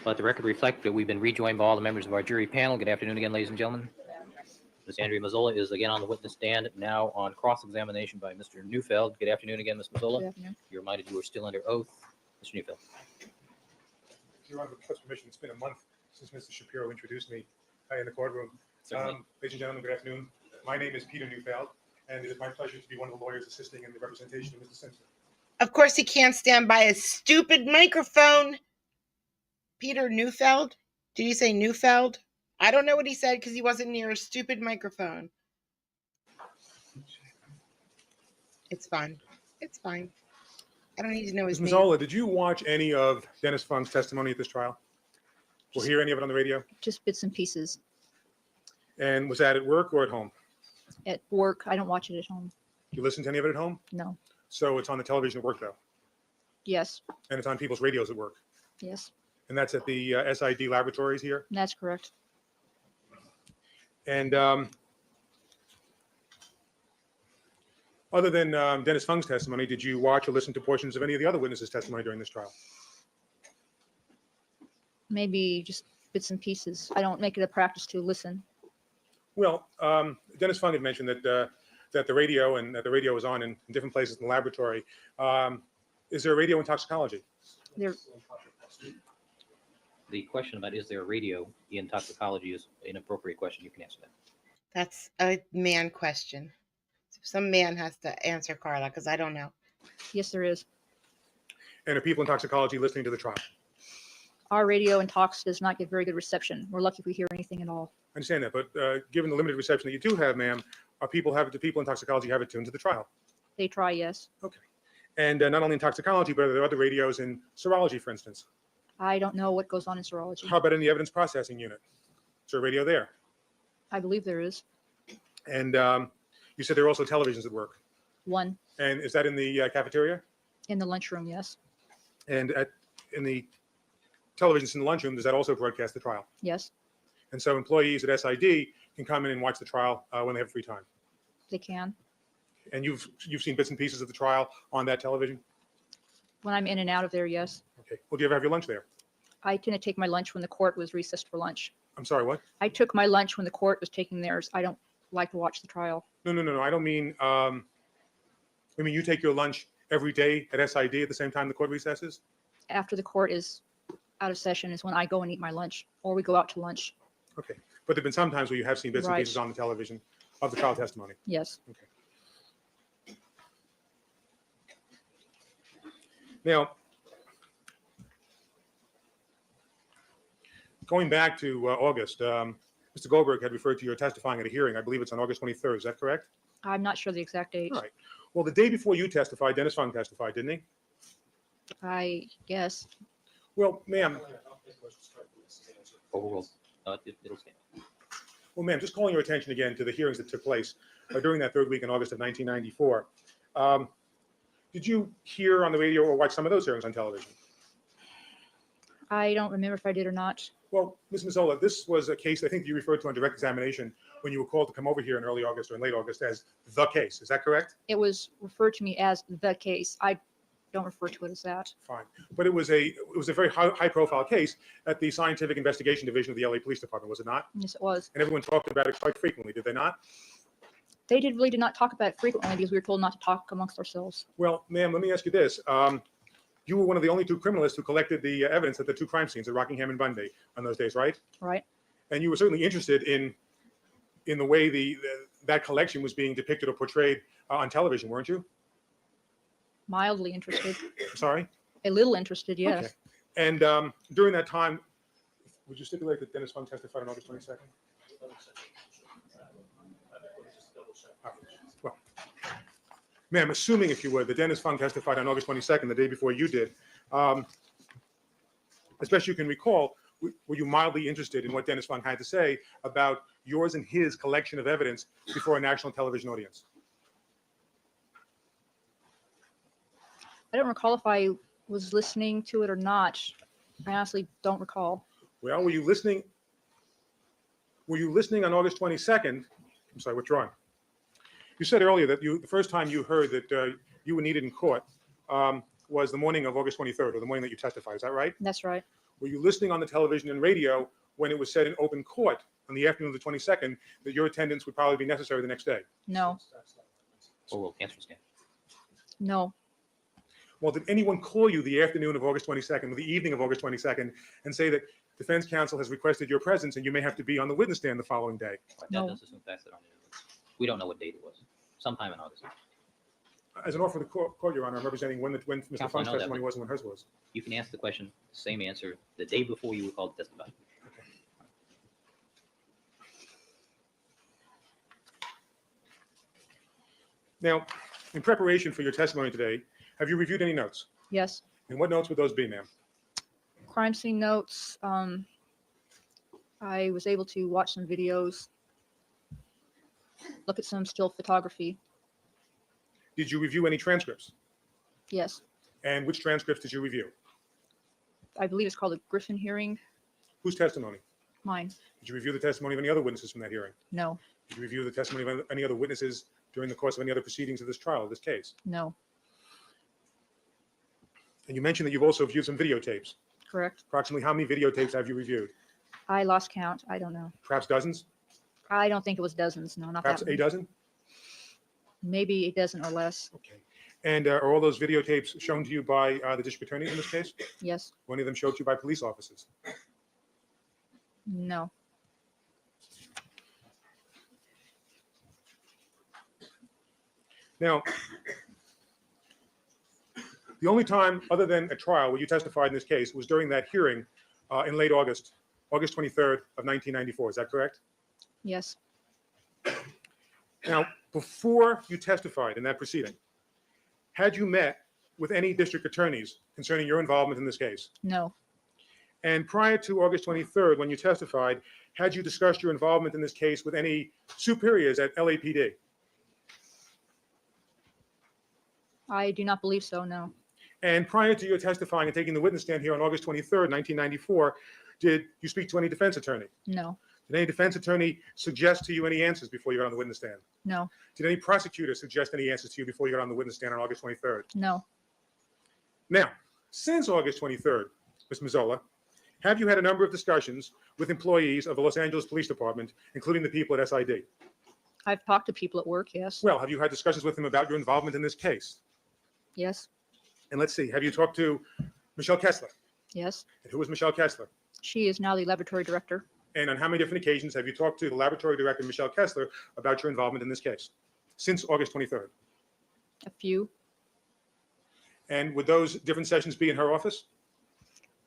Let the record reflect that we've been rejoined by all the members of our jury panel. Good afternoon again, ladies and gentlemen. Ms. Andrea Mazzola is again on the witness stand, now on cross-examination by Mr. Neufeld. Good afternoon again, Ms.
Good
Mazzola.
afternoon.
You're reminded you are still under oath. Mr. Neufeld.
Your Honor, with permission, it's been a month since Mr. Shapiro introduced me in the courtroom.
Certainly.
Ladies and gentlemen, good afternoon. My name is Peter Neufeld, and it is my pleasure to be one of the lawyers assisting in the representation of Mr. Simpson.
Of course, he can't stand by a stupid microphone. Peter Neufeld? Did you say Neufeld? I don't know what he said because he wasn't near a stupid microphone. It's fine. It's fine. I don't need to know his
Ms.
name.
Mazzola, did you watch any of Dennis Fung's testimony at this trial? Or hear any of it on the radio?
Just bits and pieces.
And was that at work or at home?
At work, I don't watch it at home.
You listen to any of it at home?
No.
So it's on the television at work, though,
Yes,
and it's on people's radios at work.
yes,
And that's at the SID laboratories here.
that's correct.
And other than Dennis Fung's testimony, did you watch or listen to portions of any of the other witnesses' testimony during this trial?
Maybe just bits and pieces. I don't make it a practice to listen.
Well, Dennis Fung had mentioned that that the radio was on in different places in the laboratory. Is there a radio in toxicology?
There,
The question about is there a radio in toxicology is an appropriate question. You can answer that.
That's a man question. Some man has to answer, Carla, because I don't know.
yes, there is.
And are people in toxicology listening to the trial?
Our radio and talks does not get very good reception. We're lucky if we hear anything at all.
I understand that, but given the limited reception that you do have, ma'am, do people in toxicology have it tuned to the trial?
They try, yes.
And not only in toxicology, but are there other radios in serology, for instance?
I don't know what goes on in serology.
How about in the evidence processing unit? Is there a radio there?
I believe there is
And you said there are also televisions at work.
one
And is that in the cafeteria?
in the lunchroom, yes.
And in the televisions in the lunchroom, does that also broadcast the trial?
Yes,
And so employees at SID can come in and watch the trial when they have free time.
they can.
And you've seen bits and pieces of the trial on that television?
When I'm in and out of there, yes.
Okay. Well, do you ever have your lunch there?
I tend to take my lunch when the court was recessed for lunch.
I'm sorry, what?
I took my lunch when the court was taking theirs. I don't like to watch the trial.
No. I don't mean, I mean, you take your lunch every day at SID at the same time the court recesses?
After the court is out of session is when I go and eat my lunch, or we go out to lunch.
Okay. But there've been some times where you have seen bits and
Right.
pieces on the television of the trial testimony.
Yes.
Now, going back to August, Mr. Goldberg had referred to your testifying at a hearing. I believe it's on August 23rd. Is that correct?
I'm not sure the exact date.
All right. Well, the day before you testified, Dennis Fung testified, didn't he?
I guess.
Well, ma'am,
Overruled. It'll stand.
well, ma'am, just calling your attention again to the hearings that took place during that third week in August of 1994. Did you hear on the radio or watch some of those hearings on television?
I don't remember if I did or not.
Well, Ms. Mazzola, this was a case I think you referred to on direct examination when you were called to come over here in early August or in late August as the case. Is that correct?
It was referred to me as the case. I don't refer to it as that.
Fine. But it was a very high profile case at the Scientific Investigation Division of the LA Police Department, was it not?
Yes, it was.
And everyone talked about it quite frequently, did they not?
They really did not talk about it frequently because we were told not to talk amongst ourselves.
Well, ma'am, let me ask you this. You were one of the only two criminalists who collected the evidence at the two crime scenes at Rockingham and Bundy on those days, right?
Right?
And you were certainly interested in the way that collection was being depicted or portrayed on television, weren't you?
Mildly interested.
Sorry?
A little interested, yes.
Okay. And during that time, would you stipulate that Dennis Fung testified on August 22nd? Well, ma'am, assuming, if you would, that Dennis Fung testified on August 22nd, the day before you did, as best you can recall, were you mildly interested in what Dennis Fung had to say about yours and his collection of evidence before a national television audience?
I don't recall if I was listening to it or not. I honestly don't recall.
Well, were you listening on August 22nd? I'm sorry, withdrawing. You said earlier that the first time you heard that you were needed in court was the morning of August 23rd, or the morning that you testified. Is that right?
That's right.
Were you listening on the television and radio when it was said in open court on the afternoon of the 22nd that your attendance would probably be necessary the next day?
No.
Overruled. Answer stand.
No.
Well, did anyone call you the afternoon of August 22nd or the evening of August 22nd and say that defense counsel has requested your presence and you may have to be on the witness stand the following day?
That
No.
does assume facts that aren't in it. We don't know what date it was. Sometime in August.
As an offer of the court, Your Honor, I'm representing when Mr.
Counsel, I
Fung's
know that,
testimony
but-
was and when hers was.
You can ask the question, same answer, the day before you were called to testify.
Now, in preparation for your testimony today, have you reviewed any notes?
Yes.
And what notes would those be, ma'am?
Crime scene notes. I was able to watch some videos, look at some still photography.
Did you review any transcripts?
Yes.
And which transcripts did you review?
I believe it's called a Griffin hearing.
Whose testimony?
Mine.
Did you review the testimony of any other witnesses from that hearing?
No.
Did you review the testimony of any other witnesses during the course of any other proceedings of this trial, of this case?
No.
And you mentioned that you've also viewed some videotapes.
Correct.
Approximately how many videotapes have you reviewed?
I lost count. I don't know.
Perhaps dozens?
I don't think it was dozens. No, not
Perhaps
that
a
many.
dozen?
Maybe a dozen or less.
Okay. And are all those videotapes shown to you by the district attorney in this case?
Yes.
Were any of them showed to you by police officers?
No.
Now, the only time other than a trial where you testified in this case was during that hearing in late August, August 23rd of 1994. Is that correct?
Yes.
Now, before you testified in that proceeding, had you met with any district attorneys concerning your involvement in this case?
No.
And prior to August 23rd, when you testified, had you discussed your involvement in this case with any superiors at LAPD?
I do not believe so. No.
And prior to your testifying and taking the witness stand here on August 23rd, 1994, did you speak to any defense attorney?
No.
Did any defense attorney suggest to you any answers before you got on the witness stand?
No.
Did any prosecutor suggest any answers to you before you got on the witness stand on August 23rd?
No.
Now, since August 23rd, Ms. Mazzola, have you had a number of discussions with employees of the Los Angeles Police Department, including the people at SID?
I've talked to people at work. Yes.
Well, have you had discussions with them about your involvement in this case?
Yes.
And let's see, have you talked to Michelle Kessler?
Yes.
And who is Michelle Kessler?
She is now the laboratory director.
And on how many different occasions have you talked to the laboratory director, Michelle Kessler, about your involvement in this case since August 23rd?
A few,
And would those different sessions be in her office?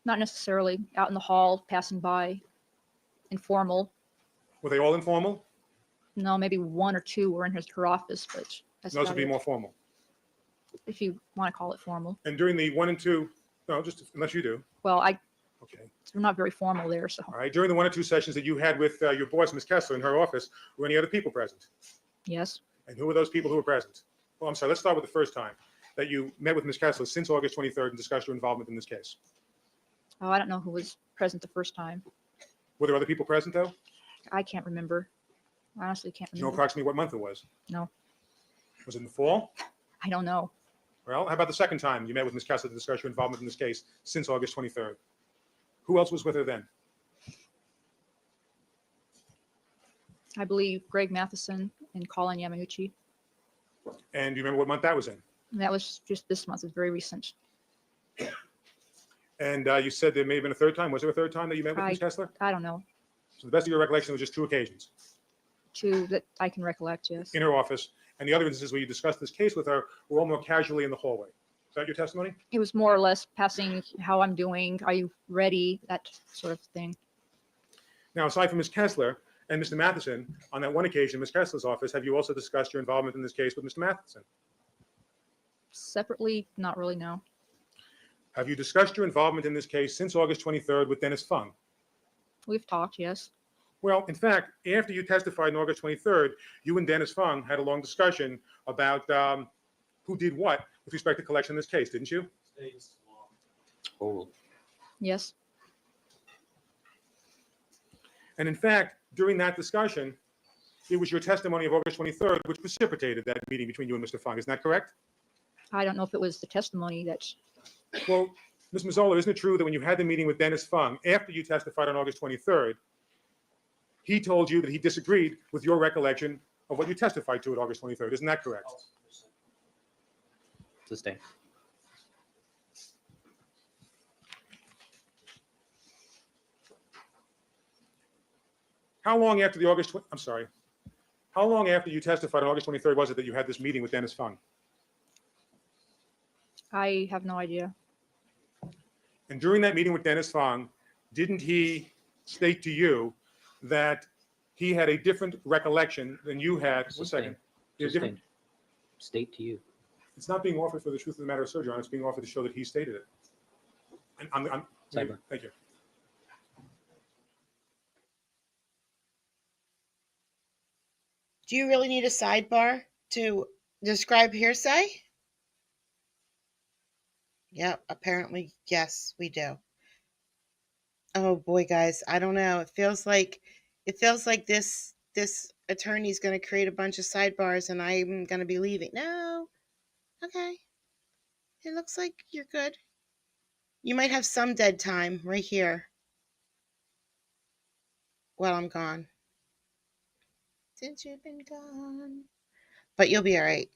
not necessarily out in the hall, passing by, informal.
Were they all informal?
No, maybe one or two were in her office, but that's
Those
about
would be
it,
more formal.
if you want to call it formal.
And during the 1 and 2, no, just unless you do.
Well,
Okay.
we're not very formal there, so
All right. During the 1 or 2 sessions that you had with your boss, Ms. Kessler, in her office, were any other people present?
yes.
And who were those people who were present? Well, I'm sorry. Let's start with the first time that you met with Ms. Kessler since August 23rd and discussed your involvement in this case.
Oh, I don't know who was present the first time.
Were there other people present, though?
I can't remember. I honestly can't
Do you know
remember.
approximately what month it was?
No.
Was it in the fall?
I don't know.
Well, how about the second time you met with Ms. Kessler to discuss your involvement in this case since August 23rd? Who else was with her then?
I believe Greg Matheson and Colin Yamauchi.
And do you remember what month that was in?
And that was just this month. It's very recent.
And you said there may have been a third time. Was there a third time that you met with Ms. Kessler?
I don't know.
To the best of your recollection, it was just 2 occasions
Two that I can recollect, yes.
in her office. And the other instances where you discussed this case with her were all more casually in the hallway. Is that your testimony?
It was more or less passing how I'm doing. Are you ready? That sort of thing.
Now, aside from Ms. Kessler and Mr. Matheson, on that one occasion, Ms. Kessler's office, have you also discussed your involvement in this case with Mr. Matheson?
Separately, not really, no.
Have you discussed your involvement in this case since August 23rd with Dennis Fung?
We've talked, yes.
Well, in fact, after you testified on August 23rd, you and Dennis Fung had a long discussion about who did what with respect to collection in this case, didn't you?
Oh,
Yes.
And in fact, during that discussion, it was your testimony of August 23rd which precipitated that meeting between you and Mr. Fung. Isn't that correct?
I don't know if it was the testimony that
Well, Ms. Mazzola, isn't it true that when you had the meeting with Dennis Fung after you testified on August 23rd, he told you that he disagreed with your recollection of what you testified to at August 23rd? Isn't that correct?
sustain.
How long after the August, I'm sorry, how long after you testified on August 23rd was it that you had this meeting with Dennis Fung?
I have no idea.
And during that meeting with Dennis Fung, didn't he state to you that he had a different recollection than you had? One second. He had a different-
State to you.
It's not being offered for the truth of the matter asserted, Your Honor. It's being offered to show that he stated it. And
Sidebar.
thank you.
Do you really need a sidebar to describe hearsay? Yep, apparently, yes, we do. Oh boy, guys, I don't know. It feels like this attorney's going to create a bunch of sidebars and I'm going to be leaving. No. Okay. It looks like you're good. You might have some dead time right here while I'm gone. Since you've been gone. But you'll be all right.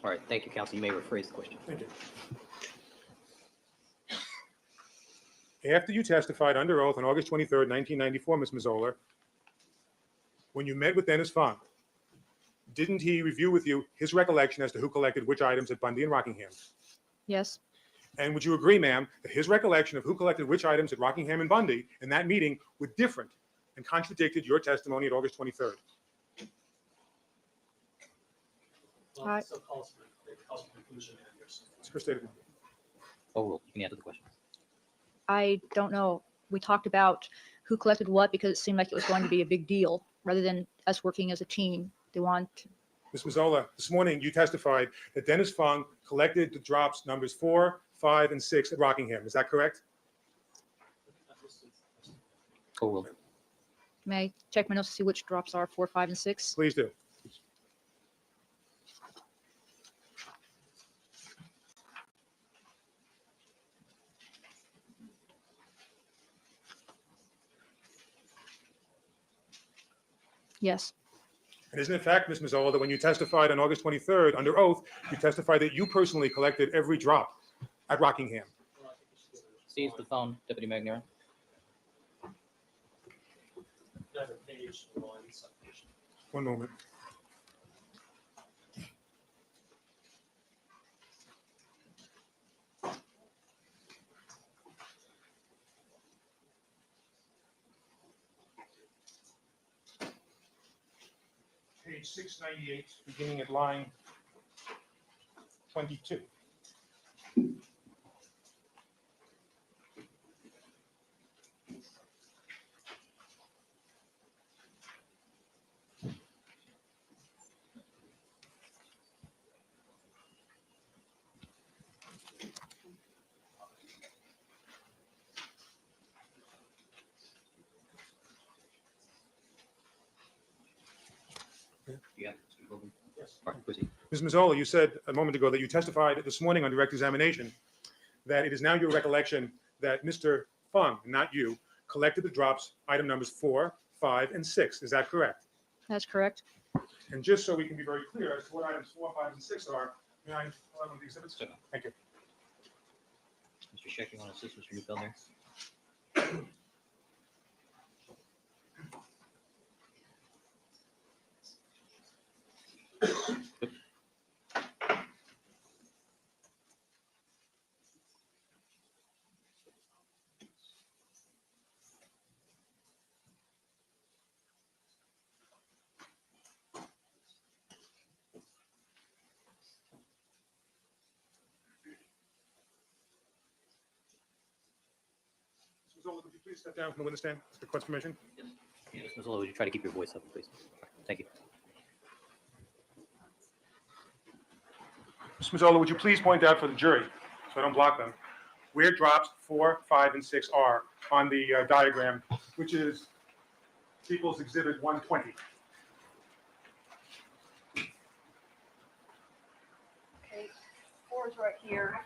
All right, thank you, counsel. You may rephrase the question.
Thank you. After you testified under oath on August 23rd, 1994, Ms. Mazzola, when you met with Dennis Fung, didn't he review with you his recollection as to who collected which items at Bundy and Rockingham?
Yes,
And would you agree, ma'am, that his recollection of who collected which items at Rockingham and Bundy in that meeting were different and contradicted your testimony at August 23rd?
I-
So calls for conclusion and yours.
It's her statement.
Overruled. You can answer the question.
I don't know. We talked about who collected what because it seemed like it was going to be a big deal rather than us working as a team. They want,
Ms. Mazzola, this morning you testified that Dennis Fung collected the drops numbers 4, 5, and 6 at Rockingham. Is that correct?
Overruled.
may I check my notes to see which drops are 4, 5, and 6?
Please do.
Yes,
And isn't it fact, Ms. Mazzola, that when you testified on August 23rd under oath, you testified that you personally collected every drop at Rockingham?
Seize the phone, Deputy Magnera.
Page, line, citation.
One moment. Page 698, beginning at line 22.
Yeah.
Yes.
All right, proceed.
Ms. Mazzola, you said a moment ago that you testified this morning on direct examination that it is now your recollection that Mr. Fung, not you, collected the drops, item numbers 4, 5, and 6. Is that correct?
that's correct.
And just so we can be very clear as to what items 4, 5, and 6 are, may I have one of the exhibits?
Sure.
Thank you.
Mr. Scheck, you want to assist Mr. Neufeld there?
Ms. Mazzola, could you please step down from the witness stand with the court's permission?
Ms. Mazzola, would you try to keep your voice up, please? Thank you.
Ms. Mazzola, would you please point out for the jury, so I don't block them, where drops 4, 5, and 6 are on the diagram, which is People's Exhibit 120.
Okay, 4 is right here.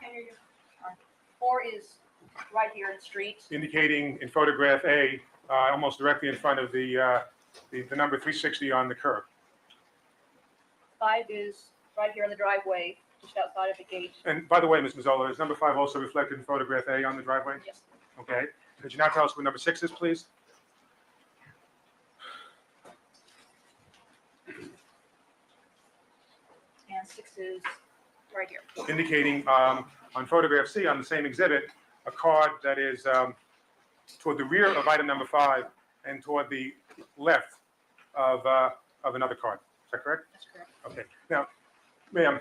4 is right here in the street.
Indicating in photograph A, almost directly in front of the number 360 on the curb.
5 is right here in the driveway, just outside of the gate.
And by the way, Ms. Mazzola, is number 5 also reflected in photograph A on the driveway?
Yes.
Okay. Could you now tell us what number 6 is, please?
And 6 is right here.
Indicating on photograph C on the same exhibit, a card that is toward the rear of item number 5 and toward the left of another card. Is that correct?
That's correct.
Okay. Now, ma'am,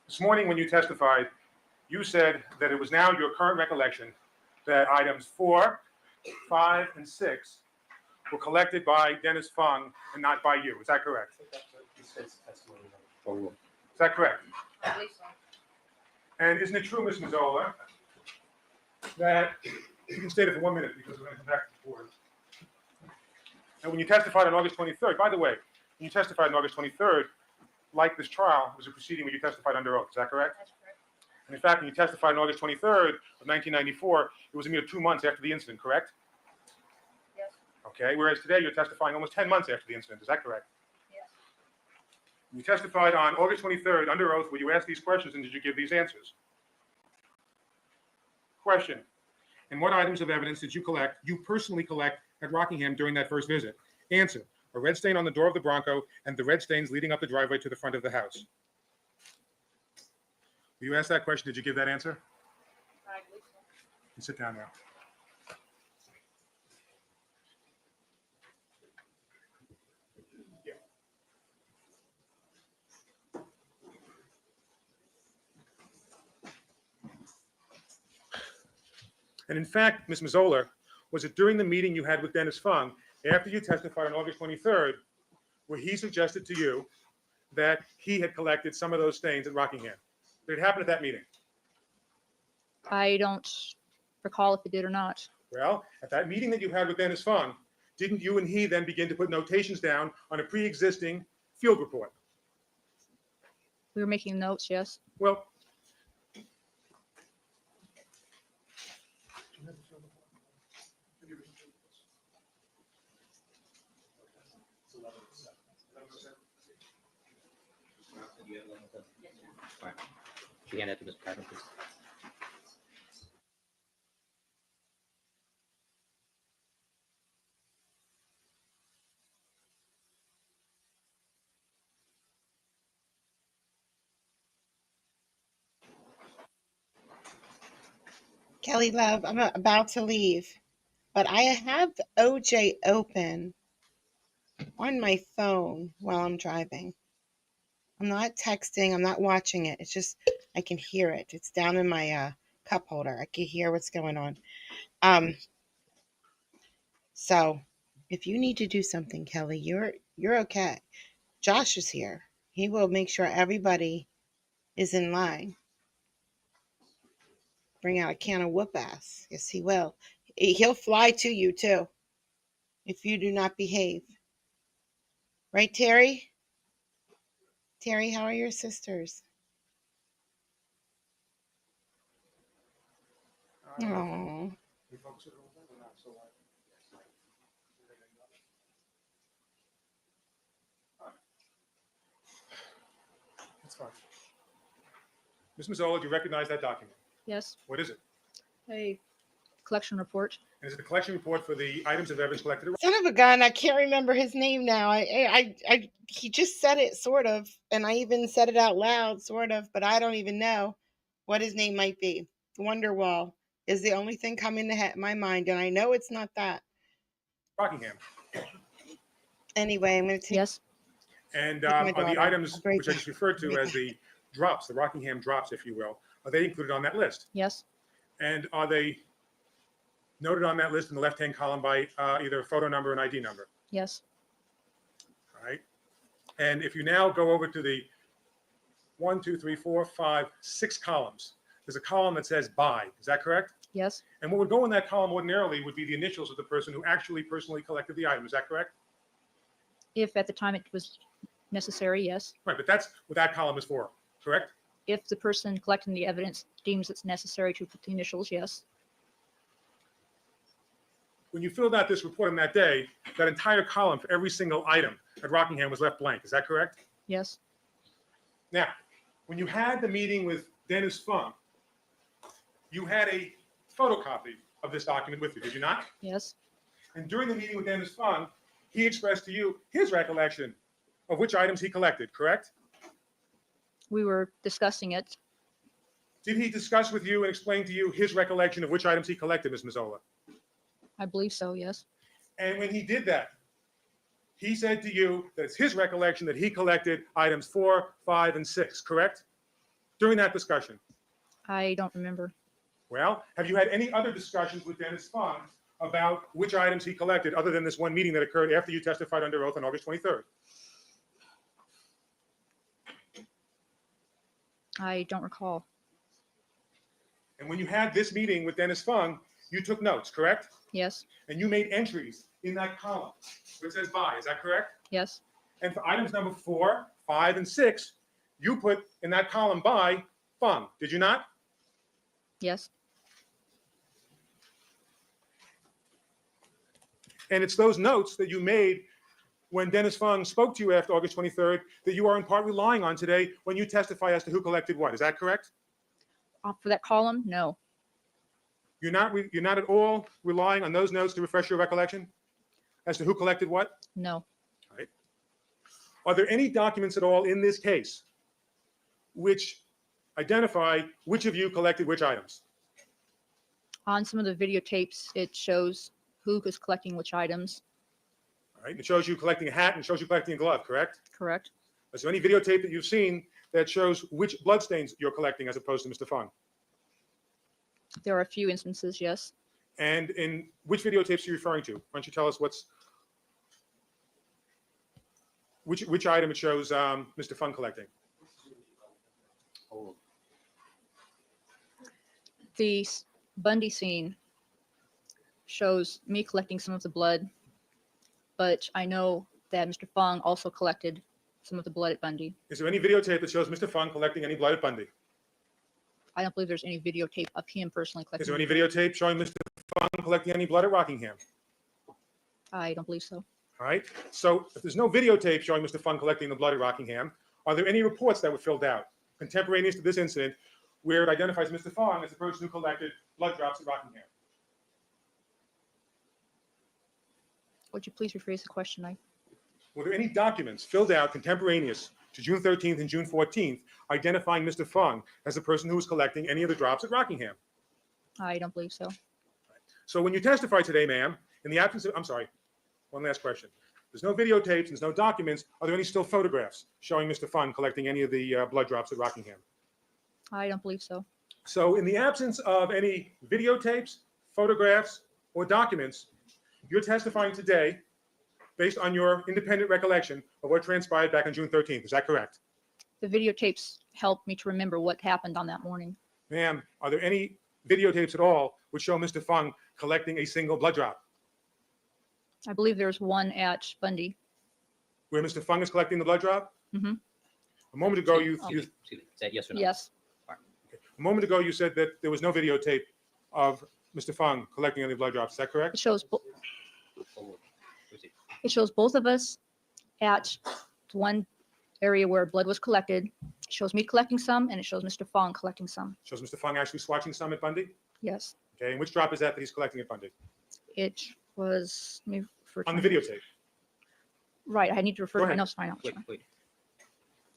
this morning when you testified, you said that it was now your current recollection that items 4, 5, and 6 were collected by Dennis Fung and not by you. Is that correct?
Overruled.
Is that correct?
I believe so.
And isn't it true, Ms. Mazzola, that you can state it for 1 minute because we're going to come back to the board. And when you testified on August 23rd, by the way, when you testified on August 23rd, like this trial, was a proceeding where you testified under oath. Is that correct?
That's correct.
And in fact, when you testified on August 23rd of 1994, it was a mere 2 months after the incident, correct?
Yes.
Okay. Whereas today you're testifying almost 10 months after the incident. Is that correct?
Yes.
You testified on August 23rd under oath. Were you asked these questions and did you give these answers? Question. And what items of evidence did you personally collect at Rockingham during that first visit? Answer. A red stain on the door of the Bronco and the red stains leading up the driveway to the front of the house. Were you asked that question? Did you give that answer? You sit down now. And in fact, Ms. Mazzola, was it during the meeting you had with Dennis Fung after you testified on August 23rd, where he suggested to you that he had collected some of those stains at Rockingham? Did it happen at that meeting?
I don't recall if it did or not.
Well, at that meeting that you had with Dennis Fung, didn't you and he then begin to put notations down on a pre-existing field report?
We were making notes, yes.
Well,
She handed it to Mr. Patton, please.
Kelly Love, I'm about to leave, but I have the OJ open on my phone while I'm driving. I'm not texting, I'm not watching it. It's just I can hear it. It's down in my cup holder. I can hear what's going on. So if you need to do something, Kelly, you're okay. Josh is here. He will make sure everybody is in line. Bring out a can of whoop ass. Yes, he will. He'll fly to you too if you do not behave. Right, Terry? Terry, how are your sisters? Oh,
that's fine. Ms. Mazzola, do you recognize that document?
Yes.
What is it?
A collection report.
And is it a collection report for the items of evidence collected at
son of a gun! I can't remember his name now. He just said it sort of, and I even said it out loud, sort of, but I don't even know what his name might be. Wonderwall is the only thing coming to my mind, and I know it's not that.
Rockingham?
Anyway, I'm going to take.
Yes.
And
Take my
are the
daughter.
items
I'll be right
which I
back.
just referred to as the drops, the Rockingham drops, if you will, are they included on that list?
Yes.
And are they noted on that list in the left-hand column by either a photo number and ID number?
Yes.
All right. And if you now go over to the 1, 2, 3, 4, 5, 6 columns, there's a column that says by. Is that correct?
Yes.
And what would go in that column ordinarily would be the initials of the person who actually personally collected the item. Is that correct?
If at the time it was necessary, yes.
Right, but that's what that column is for, correct?
If the person collecting the evidence deems it's necessary to put the initials, yes.
When you filled out this report on that day, that entire column for every single item at Rockingham was left blank. Is that correct?
Yes.
Now, when you had the meeting with Dennis Fung, you had a photocopy of this document with you, did you not?
Yes.
And during the meeting with Dennis Fung, he expressed to you his recollection of which items he collected, correct?
We were discussing it.
Did he discuss with you and explain to you his recollection of which items he collected, Ms. Mazzola?
I believe so, yes.
And when he did that, he said to you that it's his recollection that he collected items 4, 5, and 6, correct? During that discussion.
I don't remember.
Well, have you had any other discussions with Dennis Fung about which items he collected other than this one meeting that occurred after you testified under oath on August 23rd?
I don't recall.
And when you had this meeting with Dennis Fung, you took notes, correct?
Yes.
And you made entries in that column where it says by, is that correct?
Yes.
And for items number 4, 5, and 6, you put in that column by Fung, did you not?
Yes.
And it's those notes that you made when Dennis Fung spoke to you after August 23rd that you are in part relying on today when you testify as to who collected what. Is that correct?
For that column, no.
You're not at all relying on those notes to refresh your recollection as to who collected what?
No.
Right. Are there any documents at all in this case which identify which of you collected which items?
On some of the videotapes, it shows who was collecting which items.
All right. It shows you collecting a hat and shows you collecting a glove, correct?
Correct.
Is there any videotape that you've seen that shows which bloodstains you're collecting as opposed to Mr. Fung?
There are a few instances, yes.
And in which videotapes are you referring to? Why don't you tell us which item it shows Mr. Fung collecting?
The Bundy scene shows me collecting some of the blood, but I know that Mr. Fung also collected some of the blood at Bundy.
Is there any videotape that shows Mr. Fung collecting any blood at Bundy?
I don't believe there's any videotape of him personally collecting.
Is there any videotape showing Mr. Fung collecting any blood at Rockingham?
I don't believe so.
All right. So if there's no videotape showing Mr. Fung collecting the blood at Rockingham, are there any reports that were filled out contemporaneous to this incident where it identifies Mr. Fung as the person who collected blood drops at Rockingham?
Would you please rephrase the question?
Were there any documents filled out contemporaneous to June 13th and June 14th identifying Mr. Fung as the person who was collecting any of the drops at Rockingham?
I don't believe so.
So when you testify today, ma'am, in the absence of, I'm sorry, one last question. There's no videotapes, there's no documents. Are there any still photographs showing Mr. Fung collecting any of the blood drops at Rockingham?
I don't believe so.
So in the absence of any videotapes, photographs, or documents, you're testifying today based on your independent recollection of what transpired back on June 13th. Is that correct?
The videotapes helped me to remember what happened on that morning.
Ma'am, are there any videotapes at all which show Mr. Fung collecting a single blood drop?
I believe there's one at Bundy.
Where Mr. Fung is collecting the blood drop?
Mhm.
A moment ago,
Excuse me. Is that yes or no?
Yes.
a moment ago you said that there was no videotape of Mr. Fung collecting any blood drops. Is that
It
correct?
shows,
Forward. Proceed.
it shows both of us at the one area where blood was collected. It shows me collecting some, and it shows Mr. Fong collecting some.
Shows Mr. Fung actually swatching some at Bundy.
Yes,
Okay, and which drop is that he's collecting at Bundy?
it was, let me refer to
On the
my-
videotape.
Right, I need to refer
Go
to my
ahead.
notes to find out.
Wait, wait.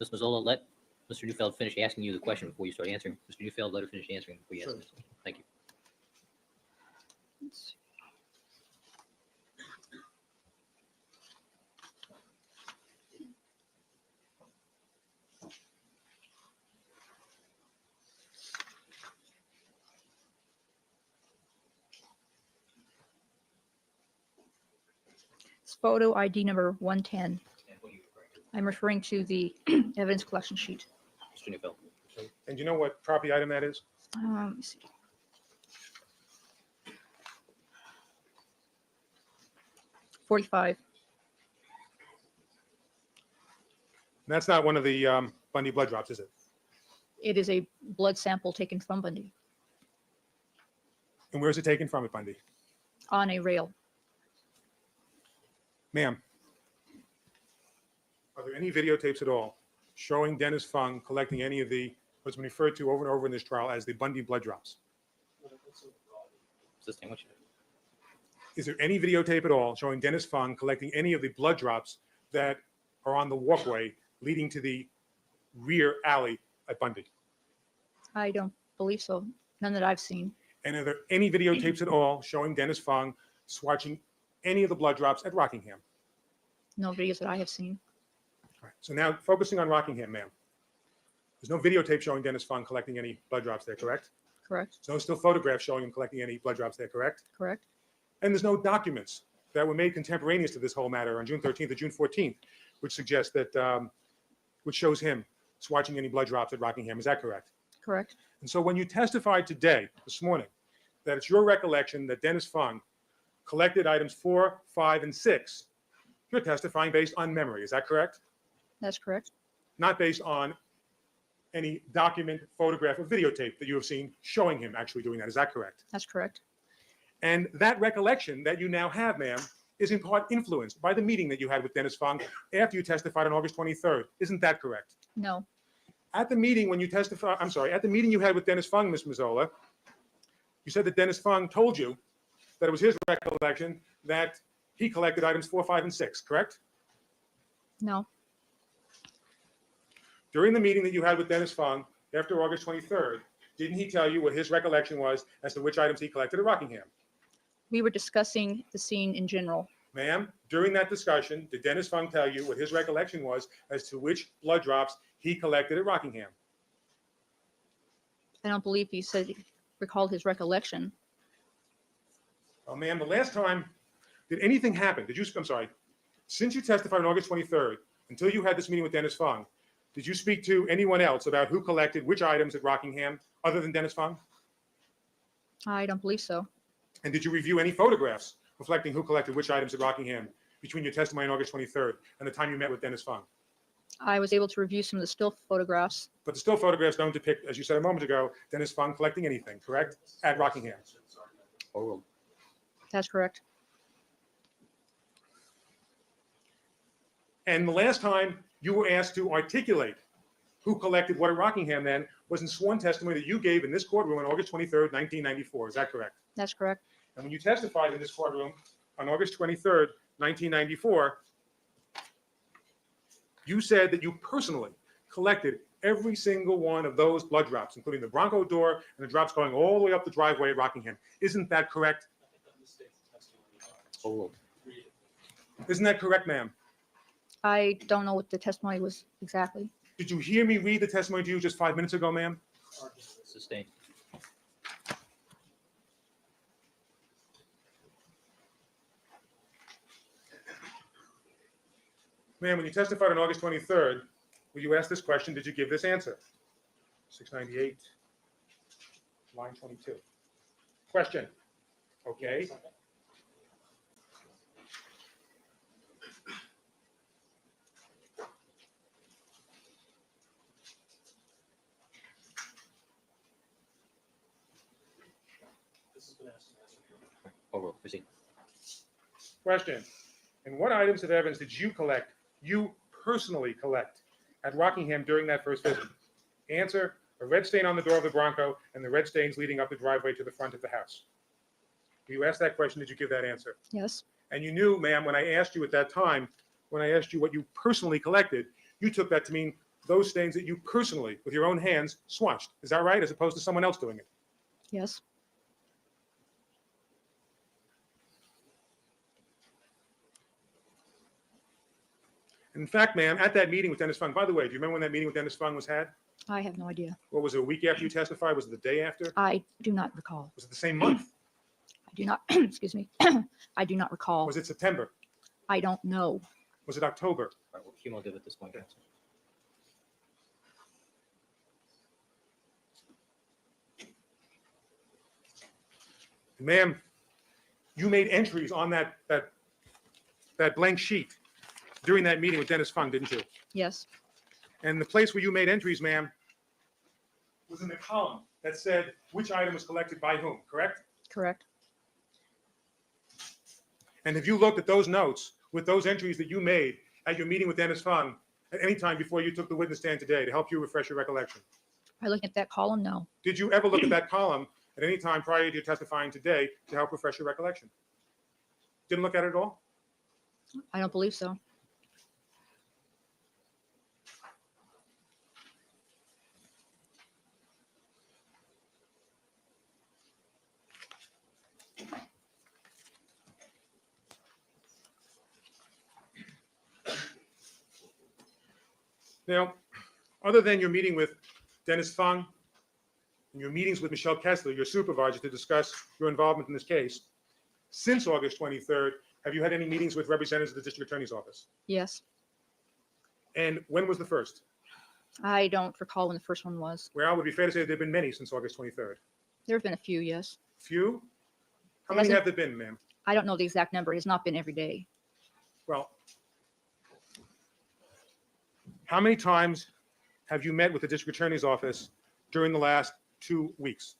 Ms. Mazzola, let Mr. Neufeld finish asking you the question before you start answering. Mr. Neufeld, let her finish answering before you
Sure.
answer. Thank you.
Let's see. It's photo ID number 110.
And what are you referring to?
I'm referring to the evidence collection sheet.
Mr. Neufeld.
And do you know what property item that is?
Let me see. $45.
That's not one of the Bundy blood drops, is it?
It is a blood sample taken from Bundy
And where is it taken from at Bundy?
on a rail.
Ma'am, are there any videotapes at all showing Dennis Fung collecting any of the, what's been referred to over and over in this trial as the Bundy blood drops?
Assisting, what you
Is there any videotape at all showing Dennis Fung collecting any of the blood drops that are on the walkway leading to the rear alley at Bundy?
I don't believe so. None that I've seen.
And are there any videotapes at all showing Dennis Fung swatching any of the blood drops at Rockingham?
No videos that I have seen.
All right, so now focusing on Rockingham, ma'am. There's no videotape showing Dennis Fung collecting any blood drops there, correct?
Correct?
There's no still photographs showing him collecting any blood drops there, correct?
Correct?
And there's no documents that were made contemporaneous to this whole matter on June 13th or June 14th, which suggests that, which shows him swatching any blood drops at Rockingham. Is that correct?
Correct?
And so when you testified today, this morning, that it's your recollection that Dennis Fung collected items 4, 5, and 6, you're testifying based on memory. Is that correct?
That's correct?
Not based on any document, photograph, or videotape that you have seen showing him actually doing that. Is that correct?
That's correct?
And that recollection that you now have, ma'am, is in part influenced by the meeting that you had with Dennis Fung after you testified on August 23rd. Isn't that correct?
No,
At the meeting when you testified, I'm sorry, at the meeting you had with Dennis Fung, Ms. Mazzola, you said that Dennis Fung told you that it was his recollection that he collected items 4, 5, and 6, correct?
no,
During the meeting that you had with Dennis Fung after August 23rd, didn't he tell you what his recollection was as to which items he collected at Rockingham?
we were discussing the scene in general.
Ma'am, during that discussion, did Dennis Fung tell you what his recollection was as to which blood drops he collected at Rockingham?
I don't believe he said he recalled his recollection.
Oh, ma'am, the last time, did anything happen? I'm sorry, since you testified on August 23rd, until you had this meeting with Dennis Fung, did you speak to anyone else about who collected which items at Rockingham other than Dennis Fung?
I don't believe so.
And did you review any photographs reflecting who collected which items at Rockingham between your testimony on August 23rd and the time you met with Dennis Fung?
I was able to review some of the still photographs.
But the still photographs don't depict, as you said a moment ago, Dennis Fung collecting anything, correct? At Rockingham.
Overruled.
That's correct.
And the last time you were asked to articulate who collected what at Rockingham then was in sworn testimony that you gave in this courtroom on August 23rd, 1994. Is that correct?
That's correct.
And when you testified in this courtroom on August 23rd, 1994, you said that you personally collected every single one of those blood drops, including the Bronco door and the drops going all the way up the driveway at Rockingham. Isn't that correct?
Overruled.
Isn't that correct, ma'am?
I don't know what the testimony was exactly.
Did you hear me read the testimony to you just 5 minutes ago, ma'am?
Sustained.
Ma'am, when you testified on August 23rd, when you asked this question, did you give this answer? 698, line 22. Question. Okay.
Overruled. Proceed.
Question. And what items of evidence did you collect, you personally collect, at Rockingham during that first visit? Answer, a red stain on the door of the Bronco and the red stains leading up the driveway to the front of the house. When you asked that question, did you give that answer?
Yes,
And you knew, ma'am, when I asked you at that time, when I asked you what you personally collected, you took that to mean those stains that you personally, with your own hands, swatched. Is that right? As opposed to someone else doing it?
yes,
In fact, ma'am, at that meeting with Dennis Fung, by the way, do you remember when that meeting with Dennis Fung was had?
I have no idea.
What was it, a week after you testified? Was it the day after?
I do not recall.
Was it the same month?
I do not, excuse me, I do not recall.
Was it September?
I don't know.
Was it October?
All right, we're cumulative at this point. Counsel.
Ma'am, you made entries on that blank sheet during that meeting with Dennis Fung, didn't you?
Yes,
And the place where you made entries, ma'am, was in the column that said which item was collected by whom, correct?
correct.
And have you looked at those notes with those entries that you made at your meeting with Dennis Fung at any time before you took the witness stand today to help you refresh your recollection?
By looking at that column, no.
Did you ever look at that column at any time prior to your testifying today to help refresh your recollection? Didn't look at it at all?
I don't believe so.
Now, other than your meeting with Dennis Fung and your meetings with Michelle Kessler, your supervisor, to discuss your involvement in this case, since August 23rd, have you had any meetings with representatives of the district attorney's office?
Yes,
And when was the first?
I don't recall when the first one was.
Well, it would be fair to say there have been many since August 23rd.
There have been a few, yes.
Few? How
It
many
hasn't-
have there been, ma'am?
I don't know the exact number. It's not been every day.
Well, how many times have you met with the district attorney's office during the last 2 weeks?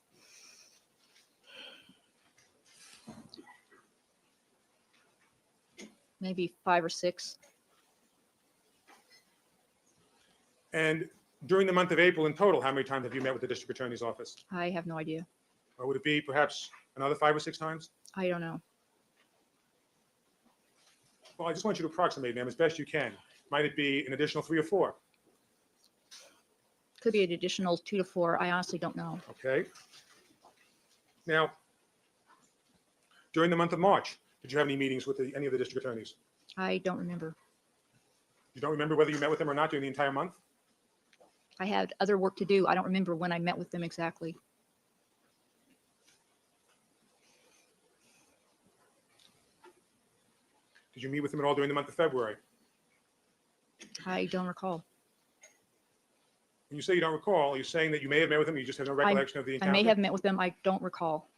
maybe 5 or 6.
And during the month of April in total, how many times have you met with the district attorney's office?
I have no idea.
Or would it be perhaps another 5 or 6 times?
I don't know.
Well, I just want you to approximate, ma'am, as best you can. Might it be an additional 3 or 4?
Could be an additional 2 to 4. I honestly don't know.
Okay. Now, during the month of March, did you have any meetings with any of the district attorneys?
I don't remember.
You don't remember whether you met with them or not during the entire month?
I had other work to do. I don't remember when I met with them exactly.
Did you meet with them at all during the month of February?
I don't recall.
When you say you don't recall, are you saying that you may have met with them, you just have no recollection of the
I
encounter?
may have met with them. I don't recall.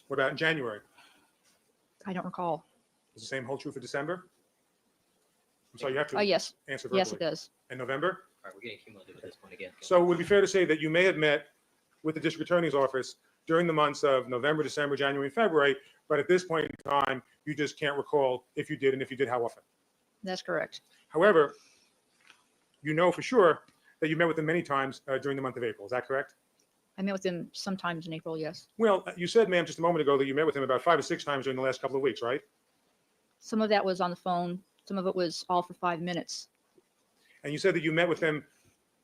What about in January?
I don't recall.
Does the same hold true for December? I'm sorry, you have to
Yes.
answer verbally.
Yes, it does.
And November?
All right, we're getting cumulative at this point again.
So would it be fair to say that you may have met with the district attorney's office during the months of November, December, January, and February, but at this point in time, you just can't recall if you did, and if you did, how often?
That's correct.
However, you know for sure that you met with them many times during the month of April. Is that correct?
I met with them sometimes in April, yes.
Well, you said, ma'am, just a moment ago that you met with him about 5 or 6 times during the last couple of weeks, right?
Some of that was on the phone. Some of it was all for 5 minutes.
And you said that you met with them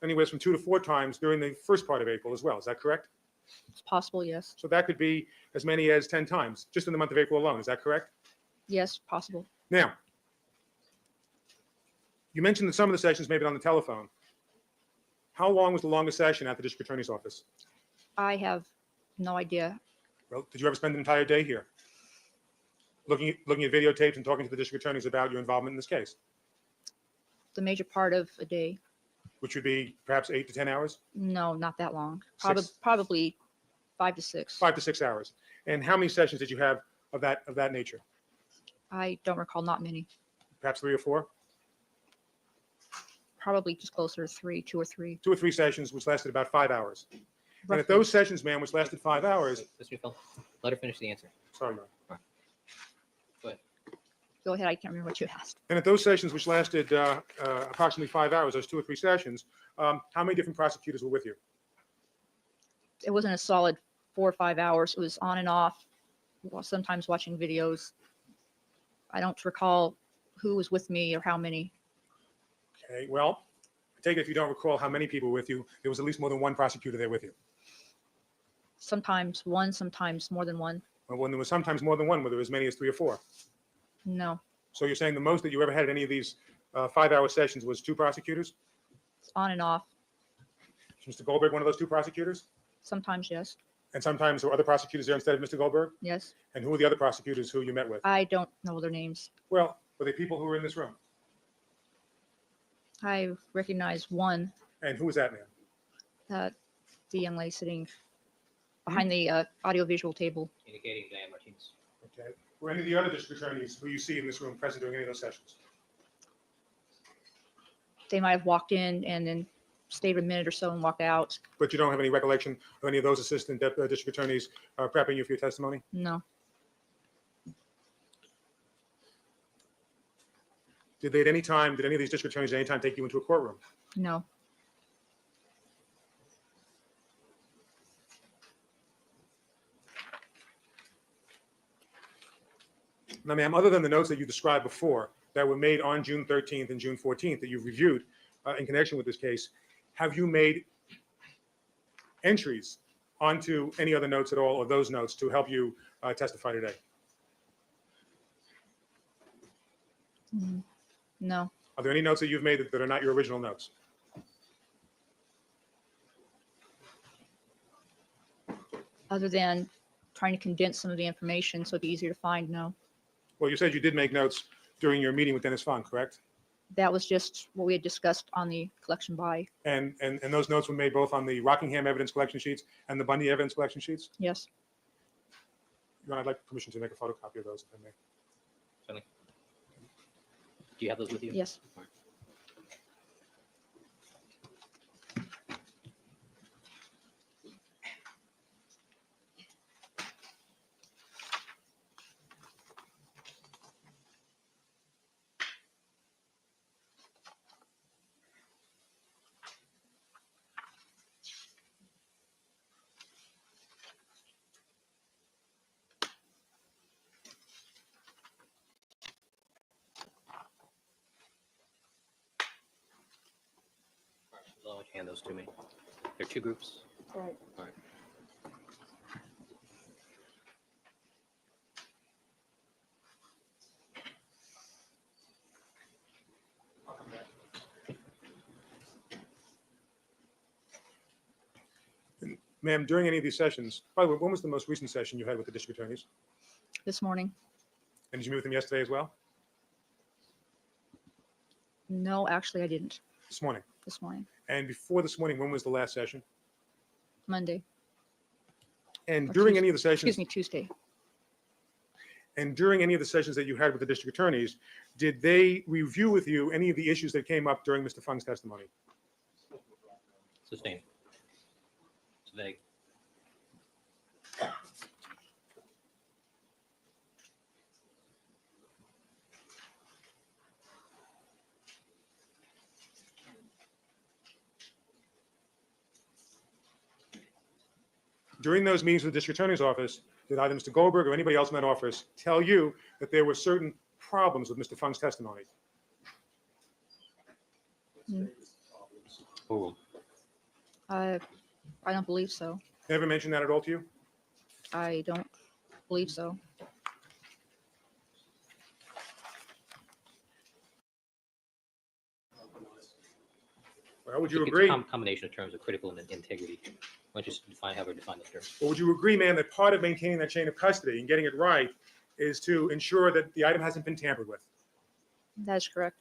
anywhere from 2 to 4 times during the first part of April as well. Is that correct?
It's possible, yes.
So that could be as many as 10 times, just in the month of April alone. Is that correct?
Yes, possible.
Now, you mentioned that some of the sessions may have been on the telephone. How long was the longest session at the district attorney's office?
I have no idea.
Well, did you ever spend an entire day here? Looking at videotapes and talking to the district attorneys about your involvement in this case,
The major part of a day.
which would be perhaps 8 to 10 hours,
No, not that long.
Six.
Probably 5 to 6.
5 to 6 hours. And how many sessions did you have of that nature?
I don't recall, not many.
Perhaps 3 or 4?
Probably just closer to 3, 2 or 3.
2 or 3 sessions, which lasted about 5 hours. And
Roughly.
at those sessions, ma'am, which lasted 5 hours,
Mr. Phil, let her finish the answer.
sorry, Your Honor.
Go ahead, I can't remember what you asked.
And at those sessions, which lasted approximately 5 hours, those 2 or 3 sessions, how many different prosecutors were with you?
It wasn't a solid 4 or 5 hours. It was on and off, sometimes watching videos. I don't recall who was with me or how many.
Okay, well, I take it if you don't recall how many people were with you, there was at least more than one prosecutor there with you.
Sometimes one, sometimes more than one.
Well, when there was sometimes more than one, were there as many as 3 or 4?
No,
So you're saying the most that you ever had at any of these 5-hour sessions was 2 prosecutors?
it's on and off.
Is Mr. Goldberg one of those 2 prosecutors?
Sometimes yes,
And sometimes there were other prosecutors there instead of Mr. Goldberg?
yes.
And who were the other prosecutors who you met with?
I don't know their names.
Well, were they people who were in this room?
I recognize one,
And who was that man?
the young lady sitting behind the audiovisual table.
Indicating Diane Martinez.
Okay. Were any of the other district attorneys who you see in this room present during any of those sessions?
They might have walked in and then stayed a minute or so and walked out.
But you don't have any recollection of any of those assistant district attorneys prepping you for your testimony?
No,
Did any of these district attorneys at any time take you into a courtroom?
no.
Now, ma'am, other than the notes that you described before that were made on June 13th and June 14th that you've reviewed in connection with this case, have you made entries onto any other notes at all, or those notes to help you testify today?
No,
Are there any notes that you've made that are not your original notes?
other than trying to condense some of the information so it'd be easier to find, no.
Well, you said you did make notes during your meeting with Dennis Fung, correct?
That was just what we had discussed on the collection by,
And those notes were made both on the Rockingham evidence collection sheets and the Bundy evidence collection sheets?
yes.
Your Honor, I'd like permission to make a photocopy of those, if I may.
Certainly. Do you have those with you?
Yes.
All right. you hand those to me? There are two groups.
Right.
All right.
Ma'am, during any of these sessions, by the way, when was the most recent session you had with the district attorneys?
This morning.
And did you meet with them yesterday as well?
No, actually, I didn't.
This morning?
This morning.
And before this morning, when was the last session?
Monday.
And
Or
during
Tues-
any of the sessions,
Excuse me, Tuesday.
and during any of the sessions that you had with the district attorneys, did they review with you any of the issues that came up during Mr. Fung's testimony?
Sustained. It's vague.
During those meetings with the district attorney's office, did either Mr. Goldberg or anybody else in that office tell you that there were certain problems with Mr. Fung's testimony?
Overruled.
I don't believe so.
Never mentioned that at all to you?
I don't believe so.
Well, would you
It's a
agree?
combination of terms of critical and integrity. Why don't you define, have her define the terms?
Or would you agree, ma'am, that part of maintaining that chain of custody and getting it right is to ensure that the item hasn't been tampered with?
That is correct.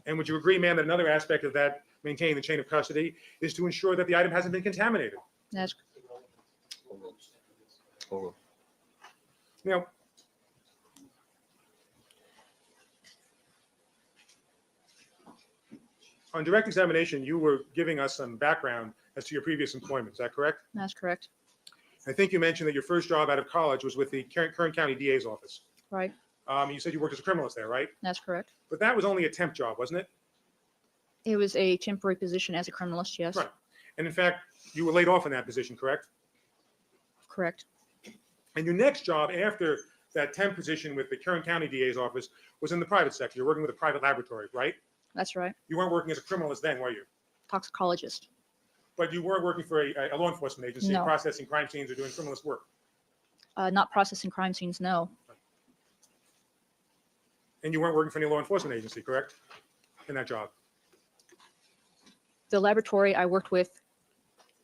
And would you agree, ma'am, that another aspect of that maintaining the chain of custody is to ensure that the item hasn't been contaminated?
That's
Overruled. Overruled.
Now, on direct examination, you were giving us some background as to your previous employment. Is that correct?
that's correct.
I think you mentioned that your first job out of college was with the Kern County DA's office.
Right.
You said you worked as a criminalist there, right?
That's correct.
But that was only a temp job, wasn't it?
It was a temporary position as a criminalist. Yes.
Right. And in fact, you were laid off in that position, correct?
Correct.
And your next job after that temp position with the Kern County DA's office was in the private sector. You're working with a private laboratory, right?
That's right.
You weren't working as a criminalist then, were you?
Toxicologist.
But you were working for a law enforcement agency,
No.
processing crime scenes or doing criminalist work.
Not processing crime scenes. No.
And you weren't working for any law enforcement agency, correct? In that job.
The laboratory I worked with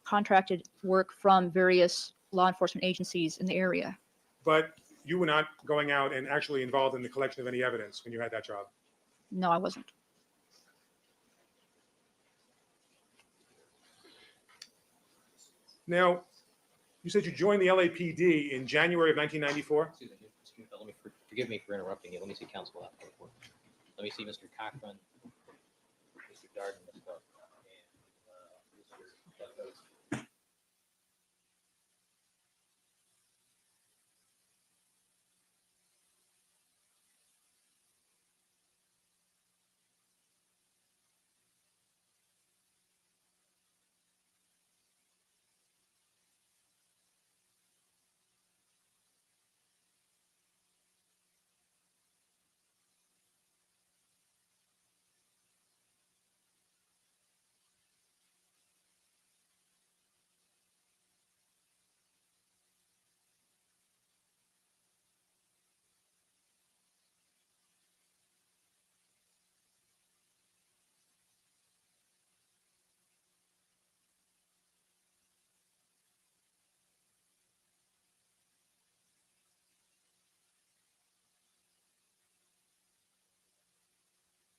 contracted work from various law enforcement agencies in the area.
But you were not going out and actually involved in the collection of any evidence when you had that job.
No, I wasn't.
Now, you said you joined the LAPD in January of 1994.
Excuse me, let me forgive me for interrupting you. Let me see counsel out there. Let me see Mr. Cochran, Mr. Darden, Ms. Cook, and Mr.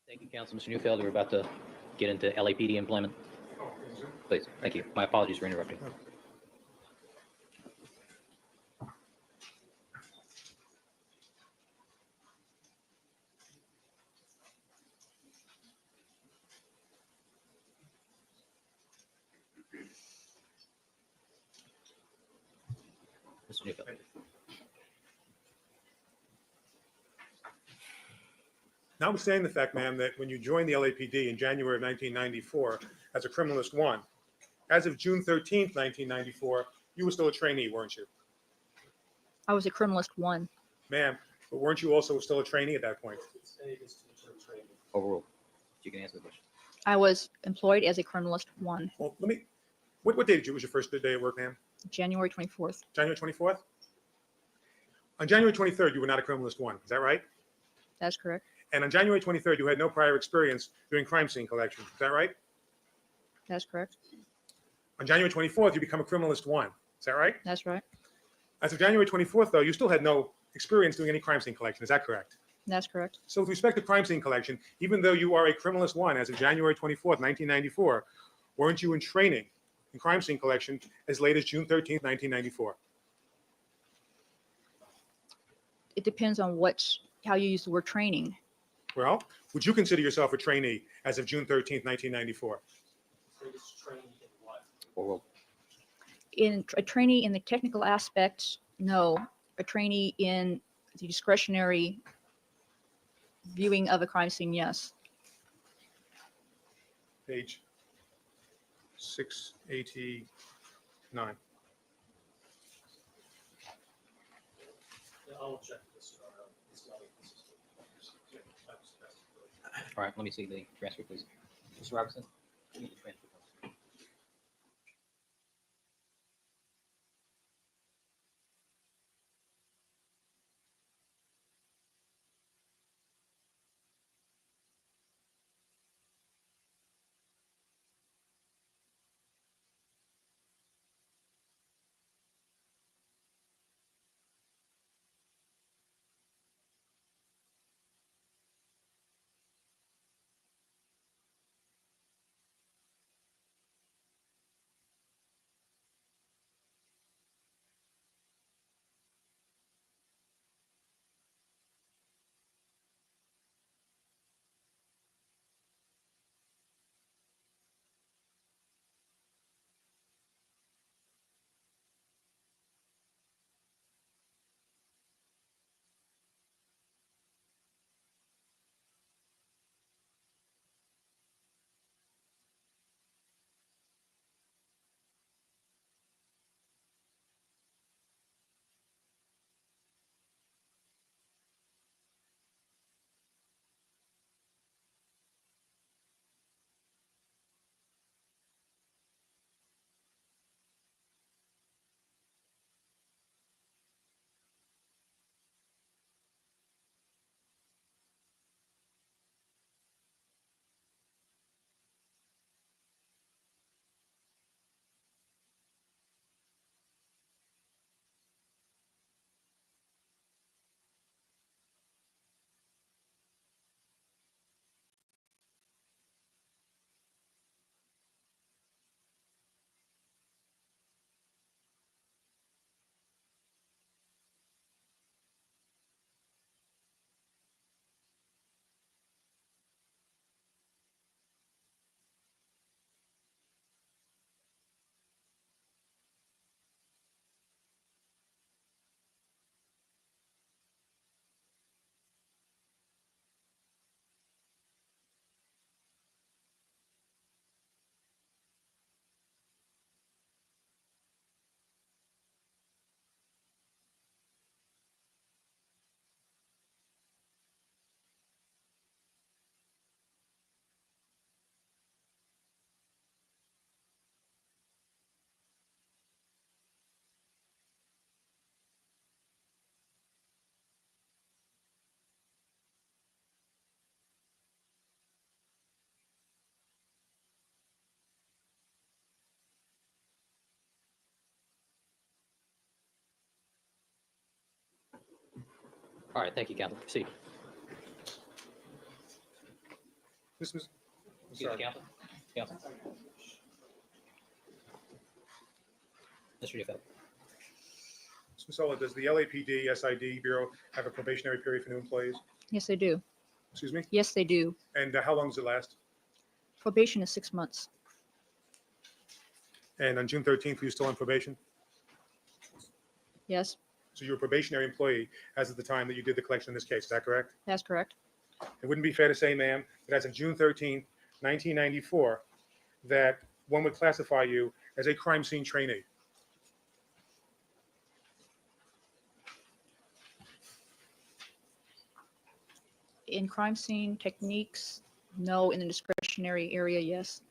Thank you, Counsel. Mr. Neufeld, we're about to get into LAPD employment. Please, thank you. My apologies for interrupting. Mr. Neufeld.
Notwithstanding the fact, ma'am, that when you joined the LAPD in January of 1994 as a criminalist one, as of June 13th, 1994, you were still a trainee, weren't you?
I was a criminalist one.
Ma'am, but weren't you also still a trainee at that point?
Overruled. You can answer the question.
I was employed as a criminalist 1,
Well, what day was your first day at work, ma'am?
January 24th.
January 24th? On January 23rd, you were not a criminalist 1, is that right?
That's correct.
And on January 23rd, you had no prior experience doing crime scene collection, is that right?
That's correct.
On January 24th, you become a criminalist 1, is that right?
That's right.
As of January 24th, though, you still had no experience doing any crime scene collection, is that correct?
That's correct.
So with respect to crime scene collection, even though you are a criminalist 1 as of January 24th, 1994, weren't you in training in crime scene collection as late as June 13th, 1994?
It depends on how you use the word training.
Well, would you consider yourself a trainee as of June 13th, 1994?
Or
In a trainee in the technical aspect, no. A trainee in the discretionary viewing of a crime scene, yes.
Page 689.
I'll check this.
All right, let me see the transfer, please. Mr. Robertson? Give me the transfer. All right, thank you, counsel. Proceed.
This was,
Excuse me,
sorry.
counsel. Counsel. Mr. Dufeld.
Ms. Masola, does the LAPD SID Bureau have a probationary period for new employees?
Yes, they do.
Excuse me?
Yes, they do.
And how long does it last?
Probation is 6 months.
And on June 13th, were you still on probation?
Yes,
So you're a probationary employee as of the time that you did the collection in this case, is that correct?
that's correct.
It wouldn't be fair to say, ma'am, that as of June 13th, 1994, that one would classify you as a crime scene trainee.
In crime scene techniques, no. In the discretionary discretionary area, yes.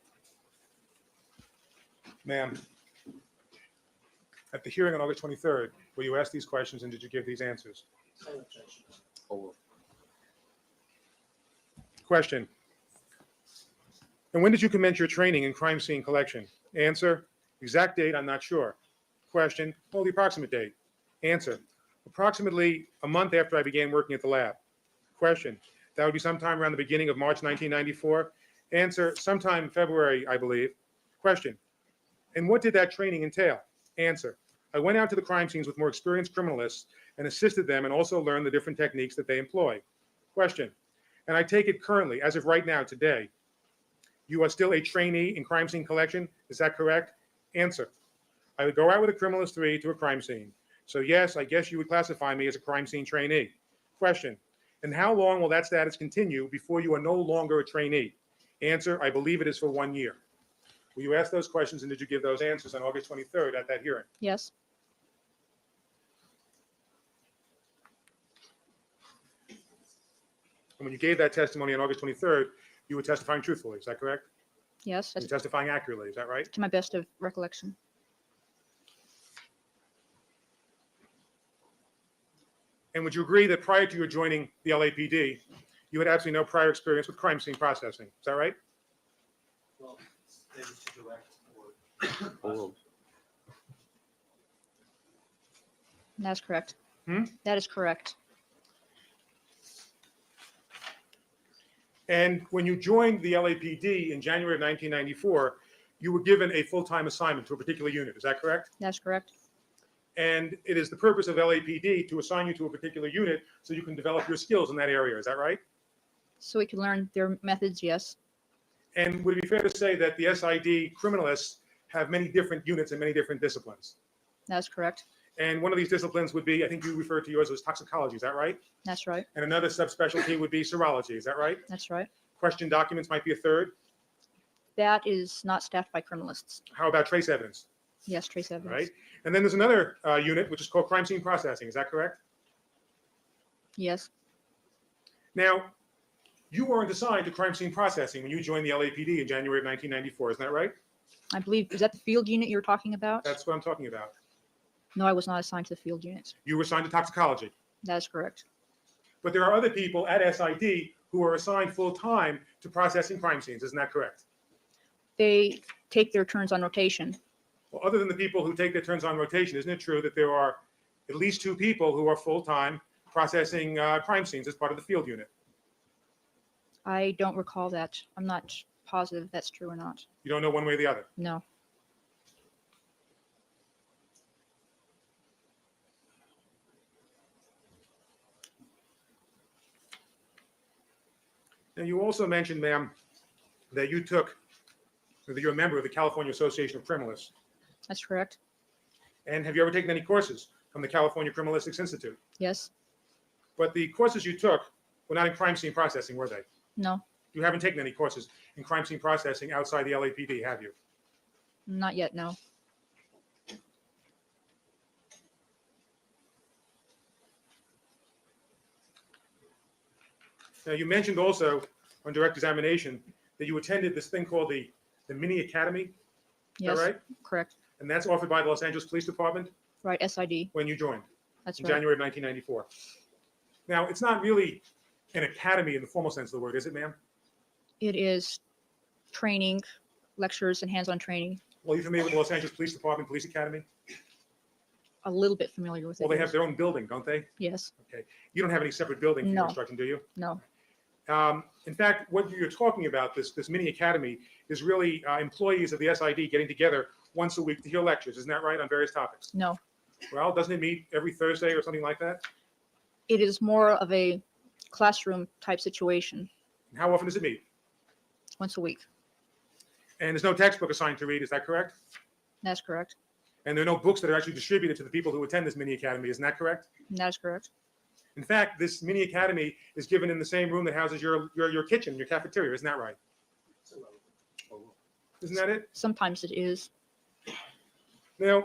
Ma'am, at the hearing on August 23rd, were you asked these questions and did you give these answers? Question. And when did you commence your training in crime scene collection? Answer. Exact date, I'm not sure. Question. Well, the approximate date. Answer. Approximately a month after I began working at the lab. Question. That would be sometime around the beginning of March 1994. Answer. Sometime in February, I believe. Question. And what did that training entail? Answer. I went out to the crime scenes with more experienced criminalists and assisted them and also learned the different techniques that they employ. Question. And I take it currently, as of right now, today, you are still a trainee in crime scene collection. Is that correct? Answer. I would go out with a criminalist 3 to a crime scene. So yes, I guess you would classify me as a crime scene trainee. Question. And how long will that status continue before you are no longer a trainee? Answer. I believe it is for 1 year. Will you ask those questions and did you give those answers on August 23rd at that hearing?
Yes.
And when you gave that testimony on August 23rd, you were testifying truthfully. Is that correct?
Yes.
You're
That's
testifying accurately. Is that right?
to my best of recollection.
And would you agree that prior to your joining the LAPD, you had absolutely no prior experience with crime scene processing? Is that right?
Well, maybe to direct
That's correct.
Hmm?
That is correct.
And when you joined the LAPD in January of 1994, you were given a full-time assignment to a particular unit. Is that correct?
That's correct.
And it is the purpose of LAPD to assign you to a particular unit so you can develop your skills in that area. Is that right?
So we can learn their methods, yes.
And would it be fair to say that the SID criminalists have many different units and many different disciplines?
That's correct.
And one of these disciplines would be, I think you referred to yours as toxicology. Is that right?
That's right.
And another subspecialty would be serology. Is that right?
That's right.
Question documents might be a third.
That is not staffed by criminalists.
How about trace evidence?
Yes, trace
All
evidence.
right. And then there's another unit which is called crime scene processing. Is that correct?
Yes.
Now, you weren't assigned to crime scene processing when you joined the LAPD in January of 1994. Isn't that right?
I believe, is that the field unit you're talking about?
That's what I'm talking about.
No, I was not assigned to the field unit.
You were assigned to toxicology.
That is correct.
But there are other people at SID who are assigned full-time to processing crime scenes. Isn't that correct?
They take their turns on rotation.
Well, other than the people who take their turns on rotation, isn't it true that there are at least 2 people who are full-time processing crime scenes as part of the field unit?
I don't recall that. I'm not positive if that's true or not.
You don't know one way or the other.
No.
And you also mentioned, ma'am, that that you're a member of the California Association of Criminalists.
That's correct.
And have you ever taken any courses from the California Criminalistics Institute?
Yes.
But the courses you took were not in crime scene processing, were they?
No.
You haven't taken any courses in crime scene processing outside the LAPD, have you?
Not yet, no.
Now, you mentioned also on direct examination that you attended this thing called the Mini Academy. Is
Yes.
that right?
Correct.
And that's offered by the Los Angeles Police Department
Right, SID.
when you joined
That's
in
right.
January of 1994. Now, it's not really an academy in the formal sense of the word, is it, ma'am?
It is training, lectures, and hands-on training.
Well, you familiar with the Los Angeles Police Department Police Academy?
A little bit familiar with it.
Well, they have
yes.
their own building, don't they?
Yes.
Okay. You don't have any separate building for your
No.
instruction, do you?
No.
In fact, what you're talking about, this mini academy, is really employees of the SID getting together once a week to hear lectures. Isn't that right, on various topics?
No.
Well, doesn't it meet every Thursday or something like that?
It is more of a classroom type situation
And how often does it meet?
once a week.
And there's no textbook assigned to read, is that correct?
That's correct.
And there are no books that are actually distributed to the people who attend this mini academy, isn't that correct?
That is correct.
In fact, this mini academy is given in the same room that houses your kitchen, your cafeteria, isn't that right? Isn't that it?
Sometimes it is.
Now,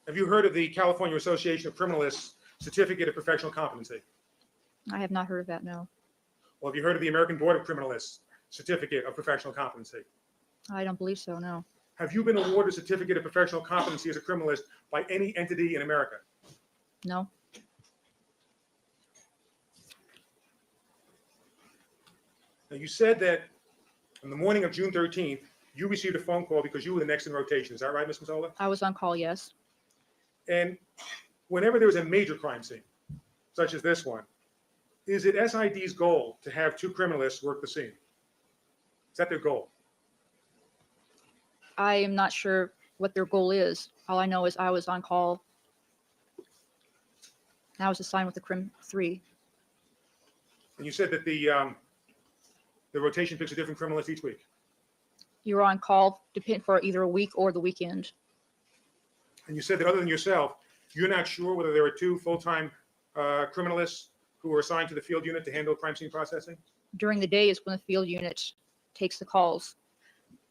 have you heard of the California Association of Criminalists Certificate of Professional Competency?
I have not heard of that, no.
Well, have you heard of the American Board of Criminalists Certificate of Professional Competency?
I don't believe so, no.
Have you been awarded a certificate of professional competency as a criminalist by any entity in America?
No.
Now, you said that on the morning of June 13th, you received a phone call because you were the next in rotation. Is that right, Ms. Mazzola?
I was on call, yes.
And whenever there was a major crime scene, such as this one, is it SID's goal to have two criminalists work the scene? Is that their goal?
I am not sure what their goal is. All I know is I was on call. I was assigned with the Crim 3.
And you said that the rotation picks a different criminalist each week.
You were on call for either a week or the weekend.
And you said that other than yourself, you're not sure whether there are two full-time criminalists who are assigned to the field unit to handle crime scene processing?
During the day is when the field unit takes the calls.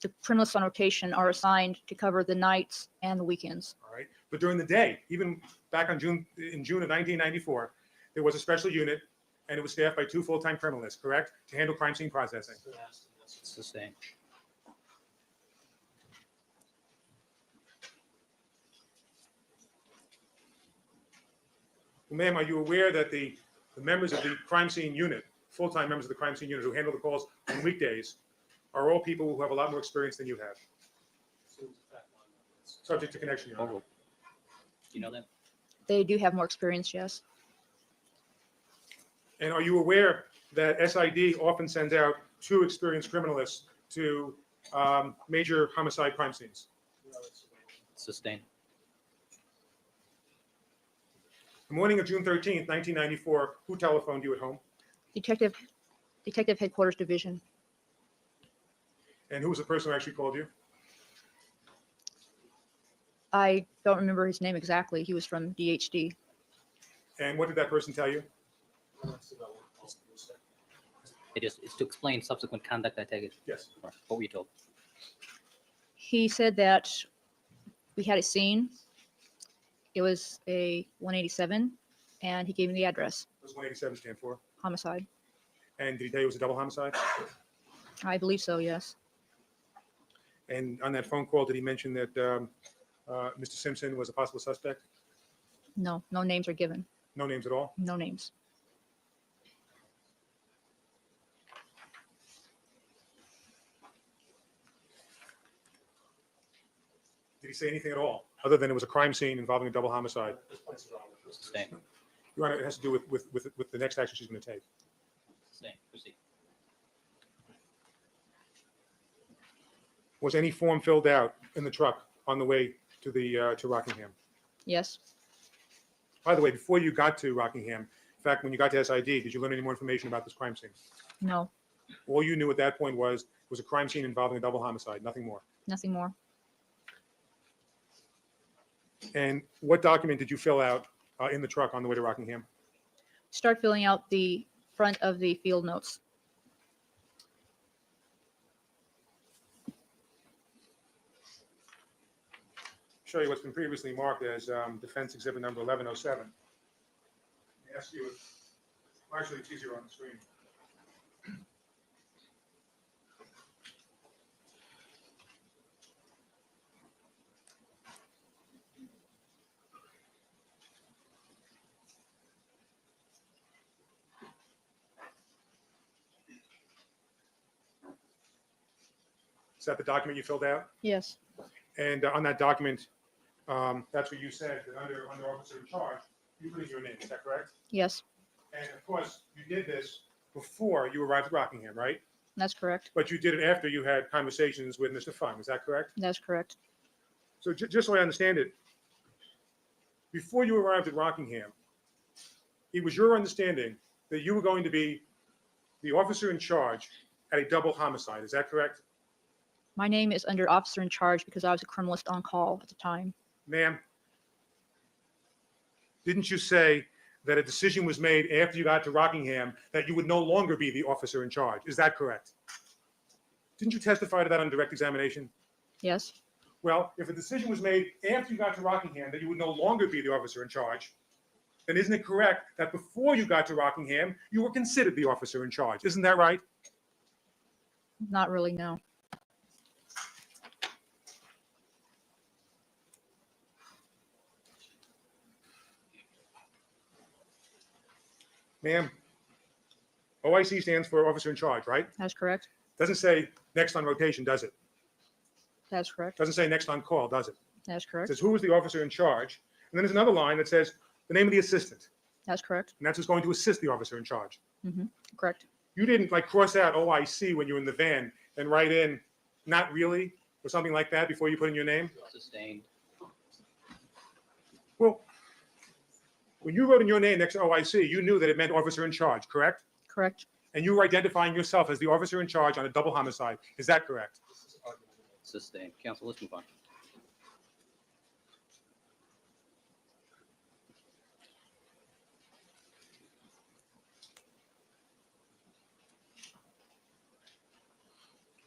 The criminalists on rotation are assigned to cover the nights and the weekends.
All right. But during the day, even back in June of 1994, there was a special unit and it was staffed by two full-time criminalists, correct? To handle crime scene processing.
It's the same.
Well, ma'am, are you aware that the members of the crime scene unit, full-time members of the crime scene unit who handle the calls on weekdays, are all people who have a lot more experience than you have? Subject to connection, Your Honor.
Oh, you know that?
They do have more experience, yes.
And are you aware that SID often sends out two experienced criminalists to major homicide crime scenes?
Sustained.
The morning of June 13th, 1994, who telephoned you at home?
Detective Headquarters Division.
And who was the person who actually called you?
I don't remember his name exactly. He was from DHD.
And what did that person tell you?
It's to explain subsequent conduct, I take it.
Yes.
Or what were you told?
He said that we had a scene. It was a 187, and he gave me the address.
What does 187 stand for?
Homicide.
And did he tell you it was a double homicide?
I believe so, yes.
And on that phone call, did he mention that Mr. Simpson was a possible suspect?
No, no names are given.
No names at all?
No names.
Did he say anything at all, other than it was a crime scene involving a double homicide?
Sustained.
Your Honor, it has to do with the next action she's going to take.
Sustained. Proceed.
Was any form filled out in the truck on the way to Rockingham?
Yes.
By the way, before you got to Rockingham, in fact, when you got to SID, did you learn any more information about this crime scene?
No.
All you knew at that point was a crime scene involving a double homicide, nothing more.
Nothing more.
And what document did you fill out in the truck on the way to Rockingham?
Start filling out the front of the field notes.
Show you what's been previously marked as defense exhibit number 1107. Ask you, actually, it's easier on the screen. Is that the document you filled out?
Yes.
And on that document, that's what you said, that under officer in charge, you put in your name, is that correct?
Yes.
And of course, you did this before you arrived at Rockingham, right?
That's correct.
But you did it after you had conversations with Mr. Fung, is that correct?
That's correct.
So just so I understand it, before you arrived at Rockingham, it was your understanding that you were going to be the officer in charge at a double homicide, is that correct?
My name is under officer in charge because I was a criminalist on call at the time.
Ma'am, didn't you say that a decision was made after you got to Rockingham that you would no longer be the officer in charge? Is that correct? Didn't you testify to that on direct examination?
Yes.
Well, if a decision was made after you got to Rockingham that you would no longer be the officer in charge, then isn't it correct that before you got to Rockingham, you were considered the officer in charge? Isn't that right?
Not really, no.
Ma'am, OIC stands for officer in charge, right?
That's correct.
Doesn't say next on rotation, does it?
That's correct.
Doesn't say next on call, does it?
That's
It
correct.
says who is the officer in charge, and then there's another line that says the name of the assistant,
That's correct.
and that's who's going to assist the officer in charge.
Correct.
You didn't like cross out OIC when you're in the van and write in not really or something like that before you put in your name?
Sustained.
Well, when you wrote in your name next to OIC, you knew that it meant officer in charge, correct?
Correct.
And you were identifying yourself as the officer in charge on a double homicide. Is that correct?
Sustained. Counsel, let's move on.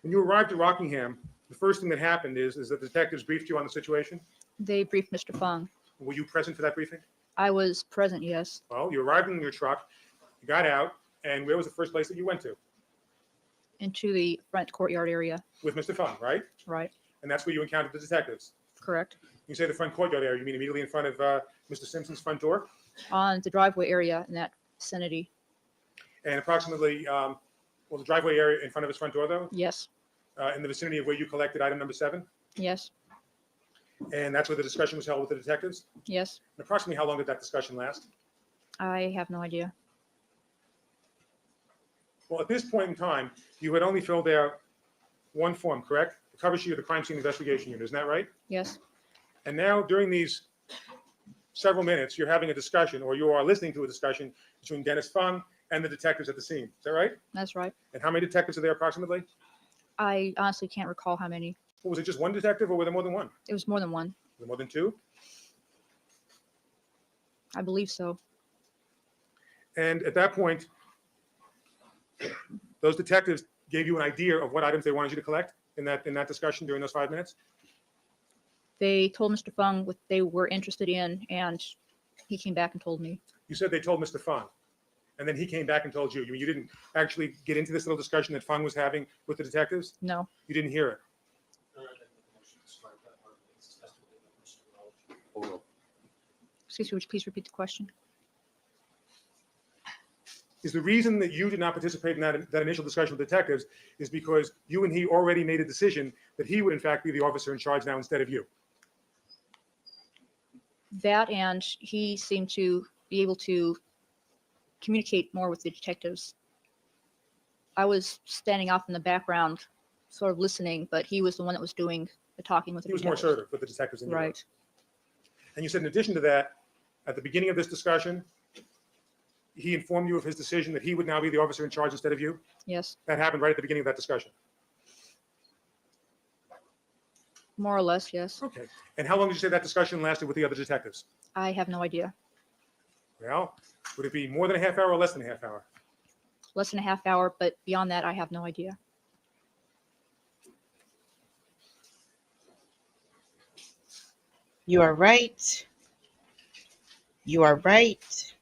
When you arrived at Rockingham, the first thing that happened is that the detectives briefed you on the situation.
They briefed Mr. Fung.
Were you present for that briefing?
I was present, yes.
Well, you arrived in your truck, you got out, and where was the first place that you went to?
Into the front courtyard area.
With Mr. Fung, right?
Right.
And that's where you encountered the detectives.
Correct.
You say the front courtyard area, you mean immediately in front of Mr. Simpson's front door?
On the driveway area in that vicinity.
And approximately, the driveway area in front of his front door, though,
Yes.
in the vicinity of where you collected item number 7?
Yes.
And that's where the discussion was held with the detectives?
Yes.
And approximately how long did that discussion last?
I have no idea.
Well, at this point in time, you had only filled out one form, correct? The cover sheet of the crime scene investigation unit, isn't that right?
Yes.
And now during these several minutes, you're having a discussion, or you are listening to a discussion between Dennis Fung and the detectives at the scene. Is that right?
That's right.
And how many detectives are there approximately?
I honestly can't recall how many.
Was it just one detective, or were there more than one?
It was more than one.
Were there more than two?
I believe so.
And at that point, those detectives gave you an idea of what items they wanted you to collect in that discussion during those 5 minutes?
They told Mr. Fung what they were interested in, and he came back and told me.
You said they told Mr. Fung, and then he came back and told you. You mean you didn't actually get into this little discussion that Fung was having with the detectives?
No.
You didn't hear it?
Excuse me, would you please repeat the question?
Is the reason that you did not participate in that initial discussion with detectives is because you and he already made a decision that he would in fact be the officer in charge now instead of you?
That, and he seemed to be able to communicate more with the detectives. I was standing off in the background, sort of listening, but he was the one that was doing the talking with the
He was more
detectives.
assertive with the detectives than you were.
Right.
And you said in addition to that, at the beginning of this discussion, he informed you of his decision that he would now be the officer in charge instead of you?
Yes.
That happened right at the beginning of that discussion.
More or less, yes.
Okay. And how long did you say that discussion lasted with the other detectives?
I have no idea.
Well, would it be more than a half hour or less than a half hour?
Less than a half hour, but beyond that, I have no idea.
You are right. You are right.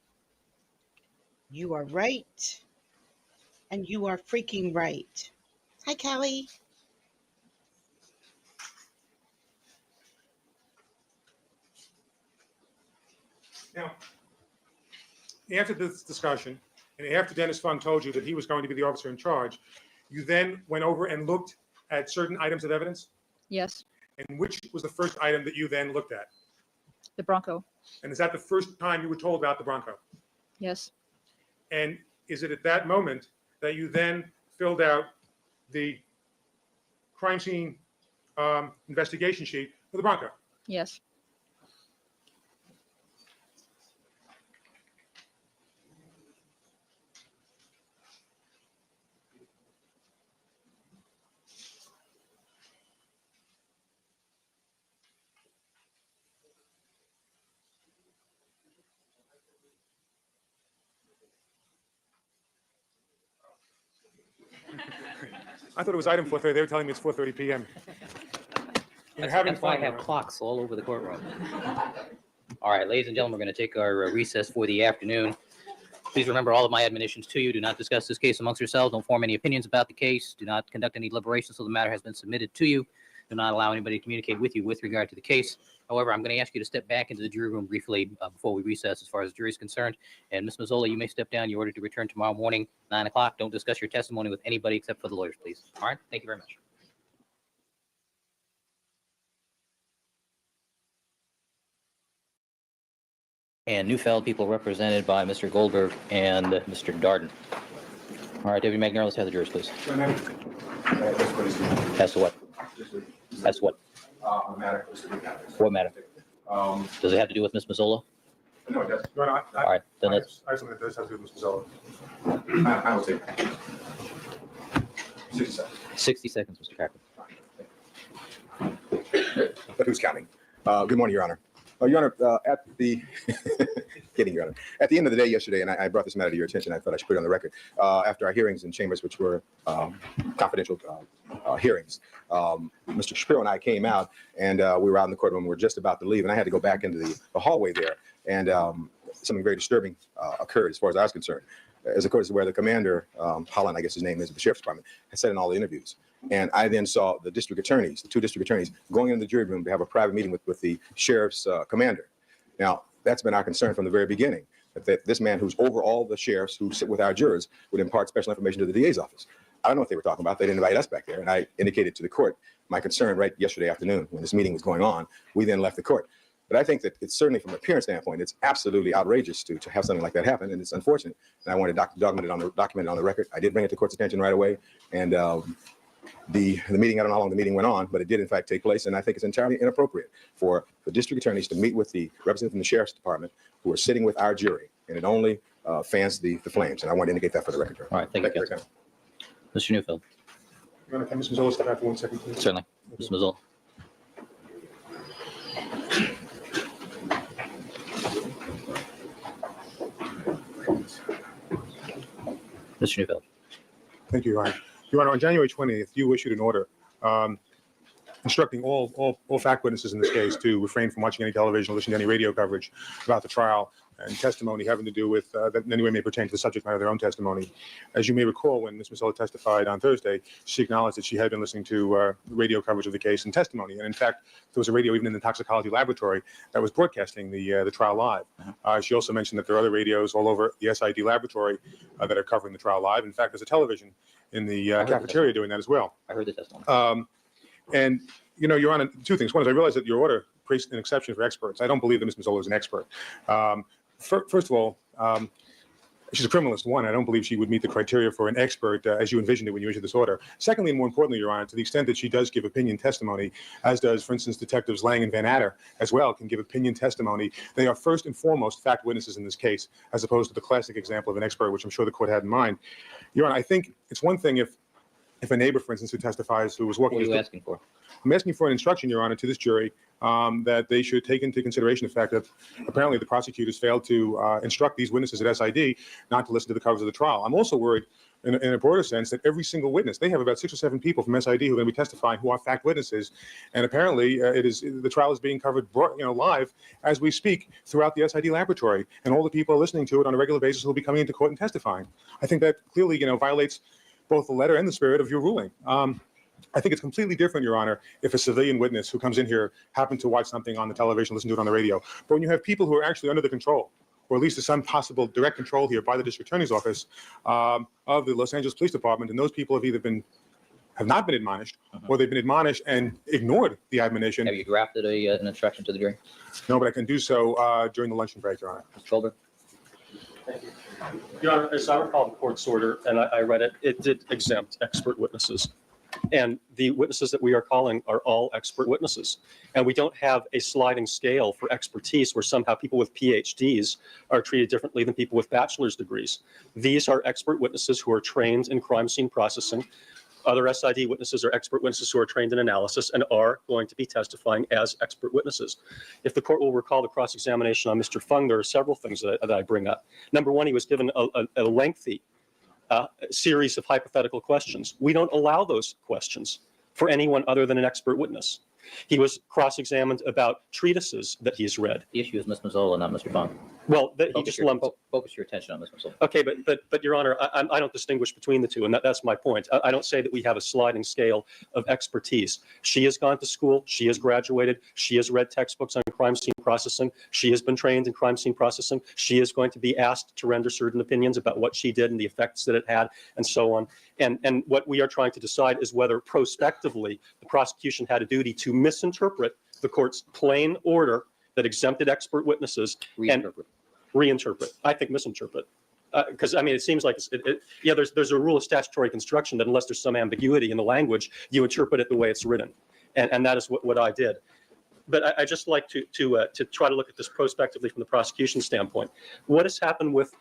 You are right. And you are freaking right. Hi, Kelly.
Now, after this discussion, and after Dennis Fung told you that he was going to be the officer in charge, you then went over and looked at certain items of evidence?
Yes.
And which was the first item that you then looked at?
The Bronco.
And is that the first time you were told about the Bronco?
Yes.
And is it at that moment that you then filled out the crime scene investigation sheet for the Bronco?
Yes.
I thought it was item 4:30. They were telling me it's 4:30 p.m. You're having
That's why I
fun.
have
huh?
clocks all over the courtroom. All right, ladies and gentlemen, we're going to take our recess for the afternoon. Please remember all of my admonitions to you. Do not discuss this case amongst yourselves. Don't form any opinions about the case. Do not conduct any deliberations until the matter has been submitted to you. Do not allow anybody to communicate with you with regard to the case. However, I'm going to ask you to step back into the jury room briefly before we recess as far as the jury is concerned. And Ms. Mazzola, you may step down. You're ordered to return tomorrow morning, 9 o'clock. Don't discuss your testimony with anybody except for the lawyers, please. All right? Thank you very much. And Neufeld, people represented by Mr. Goldberg and Mr. Darden. All right, Deputy McNair, let's have the jurors, please. As to what? As to what? What matter? Does it have to do with Ms. Mazzola?
No, it doesn't.
All right, then let's.
I have something that does have to do with Mr. Zola. I will take 60 seconds.
60 seconds, Mr. Carpenter.
But who's counting? Good morning, Your Honor. Your Honor, at the kidding, Your Honor. At the end of the day yesterday, and I brought this matter to your attention, I thought I should put it on the record. After our hearings in chambers, which were confidential hearings, Mr. Shapiro and I came out, and we were out in the courtroom. We were just about to leave, and I had to go back into the hallway there, and something very disturbing occurred as far as I was concerned. As of course, where the commander, Holland, I guess his name is, of the Sheriff's Department, had said in all the interviews. And I then saw the district attorneys, the two district attorneys, going into the jury room to have a private meeting with the sheriff's commander. Now, that's been our concern from the very beginning, that this man who's over all the sheriffs who sit with our jurors would impart special information to the DA's office. I don't know what they were talking about. They didn't invite us back there. And I indicated to the court my concern right yesterday afternoon when this meeting was going on. We then left the court. But I think that it's certainly from an appearance standpoint, it's absolutely outrageous to have something like that happen, and it's unfortunate. And I wanted to document it on the record. I did bring it to court's attention right away, and the meeting, I don't know how long the meeting went on, but it did in fact take place, and I think it's entirely inappropriate for the district attorneys to meet with the representative from the Sheriff's Department who are sitting with our jury, and it only fans the flames, and I want to indicate that for the record.
All right, thank you, Counsel. Mr. Neufeld.
Your Honor, can Ms. Mazzola step back for 1 second, please?
Certainly. Ms. Mazzola. Mr. Neufeld.
Thank you, Your Honor. Your Honor, on January 20th, you issued an order instructing all fact witnesses in this case to refrain from watching any television or listening to any radio coverage about the trial and testimony having to do with that in any way may pertain to the subject matter of their own testimony. As you may recall, when Ms. Mazzola testified on Thursday, she acknowledged that she had been listening to radio coverage of the case and testimony. And in fact, there was a radio even in the toxicology laboratory that was broadcasting the trial live. She also mentioned that there are other radios all over the SID laboratory that are covering the trial live. In fact, there's a television in the cafeteria doing that as well.
I heard the testimony.
And, you know, Your Honor, two things. One is I realize that your order creates an exception for experts. I don't believe that Ms. Mazzola is an expert. First of all, she's a criminalist. One, I don't believe she would meet the criteria for an expert as you envisioned it when you issued this order. Secondly, and more importantly, Your Honor, to the extent that she does give opinion testimony, as does, for instance, Detectives Lang and Van Adder as well, can give opinion testimony. They are first and foremost fact witnesses in this case, as opposed to the classic example of an expert, which I'm sure the court had in mind. Your Honor, I think it's one thing if a neighbor, for instance, who testifies, who was walking.
What are you asking for?
I'm asking for an instruction, Your Honor, to this jury that they should take into consideration the fact that apparently the prosecutors failed to instruct these witnesses at SID not to listen to the covers of the trial. I'm also worried in a broader sense that every single witness, they have about 6 or 7 people from SID who are going to be testifying who are fact witnesses. And apparently the trial is being covered live as we speak throughout the SID laboratory. And all the people are listening to it on a regular basis who will be coming into court and testifying. I think that clearly, violates both the letter and the spirit of your ruling. I think it's completely different, Your Honor, if a civilian witness who comes in here happened to watch something on the television, listen to it on the radio. But when you have people who are actually under the control, or at least to some possible direct control here by the district attorney's office of the Los Angeles Police Department, and those people have either have not been admonished, or they've been admonished and ignored the admonition.
Have you drafted an instruction to the jury?
No, but I can do so during the luncheon break, Your Honor.
Mr. Goldberg?
Your Honor, as I recall the court's order, and I read it, it did exempt expert witnesses. And the witnesses that we are calling are all expert witnesses. And we don't have a sliding scale for expertise where somehow people with PhDs are treated differently than people with bachelor's degrees. These are expert witnesses who are trained in crime scene processing. Other SID witnesses are expert witnesses who are trained in analysis and are going to be testifying as expert witnesses. If the court will recall the cross-examination on Mr. Fung, there are several things that I bring up. Number one, he was given a lengthy series of hypothetical questions. We don't allow those questions for anyone other than an expert witness. He was cross-examined about treatises that he's read.
The issue is Ms. Mazzola, not Mr. Fung.
Well, he just lumped.
Focus your attention on Ms. Mazzola.
Okay, but Your Honor, I don't distinguish between the two, and that's my point. I don't say that we have a sliding scale of expertise. She has gone to school. She has graduated. She has read textbooks on crime scene processing. She has been trained in crime scene processing. She is going to be asked to render certain opinions about what she did and the effects that it had, and so on. And what we are trying to decide is whether prospectively the prosecution had a duty to misinterpret the court's plain order that exempted expert witnesses and reinterpret. I think misinterpret. Because I mean, it seems like there's a rule of statutory construction that unless there's some ambiguity in the language, you interpret it the way it's written, and that is what I did. But I just like to try to look at this prospectively from the prosecution standpoint. What has happened with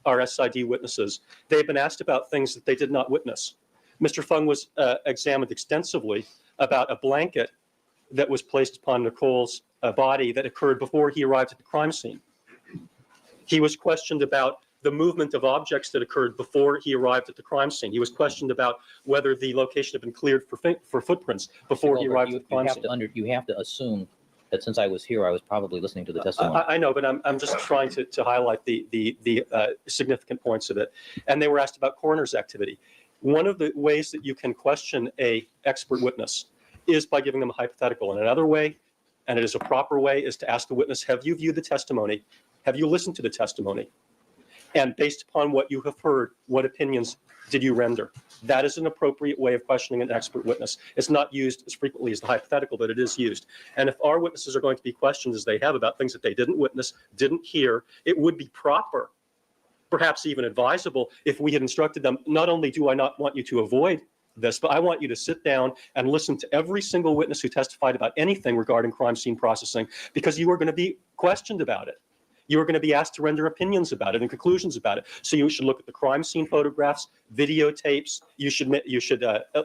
our SID witnesses? They've been asked about things that they did not witness. Mr. Fung was examined extensively about a blanket that was placed upon Nicole's body that occurred before he arrived at the crime scene. He was questioned about the movement of objects that occurred before he arrived at the crime scene. He was questioned about whether the location had been cleared for footprints before he arrived at the crime scene.
You have to assume that since I was here, I was probably listening to the testimony.
I know, but I'm just trying to highlight the significant points of it. And they were asked about coroner's activity. One of the ways that you can question a expert witness is by giving them a hypothetical. And another way, and it is a proper way, is to ask the witness, have you viewed the testimony? Have you listened to the testimony? And based upon what you have heard, what opinions did you render? That is an appropriate way of questioning an expert witness. It's not used as frequently as the hypothetical, but it is used. And if our witnesses are going to be questioned as they have about things that they didn't witness, didn't hear, it would be proper, perhaps even advisable, if we had instructed them, not only do I not want you to avoid this, but I want you to sit down and listen to every single witness who testified about anything regarding crime scene processing, because you are going to be questioned about it. You are going to be asked to render opinions about it and conclusions about it. So you should look at the crime scene photographs, videotapes. You should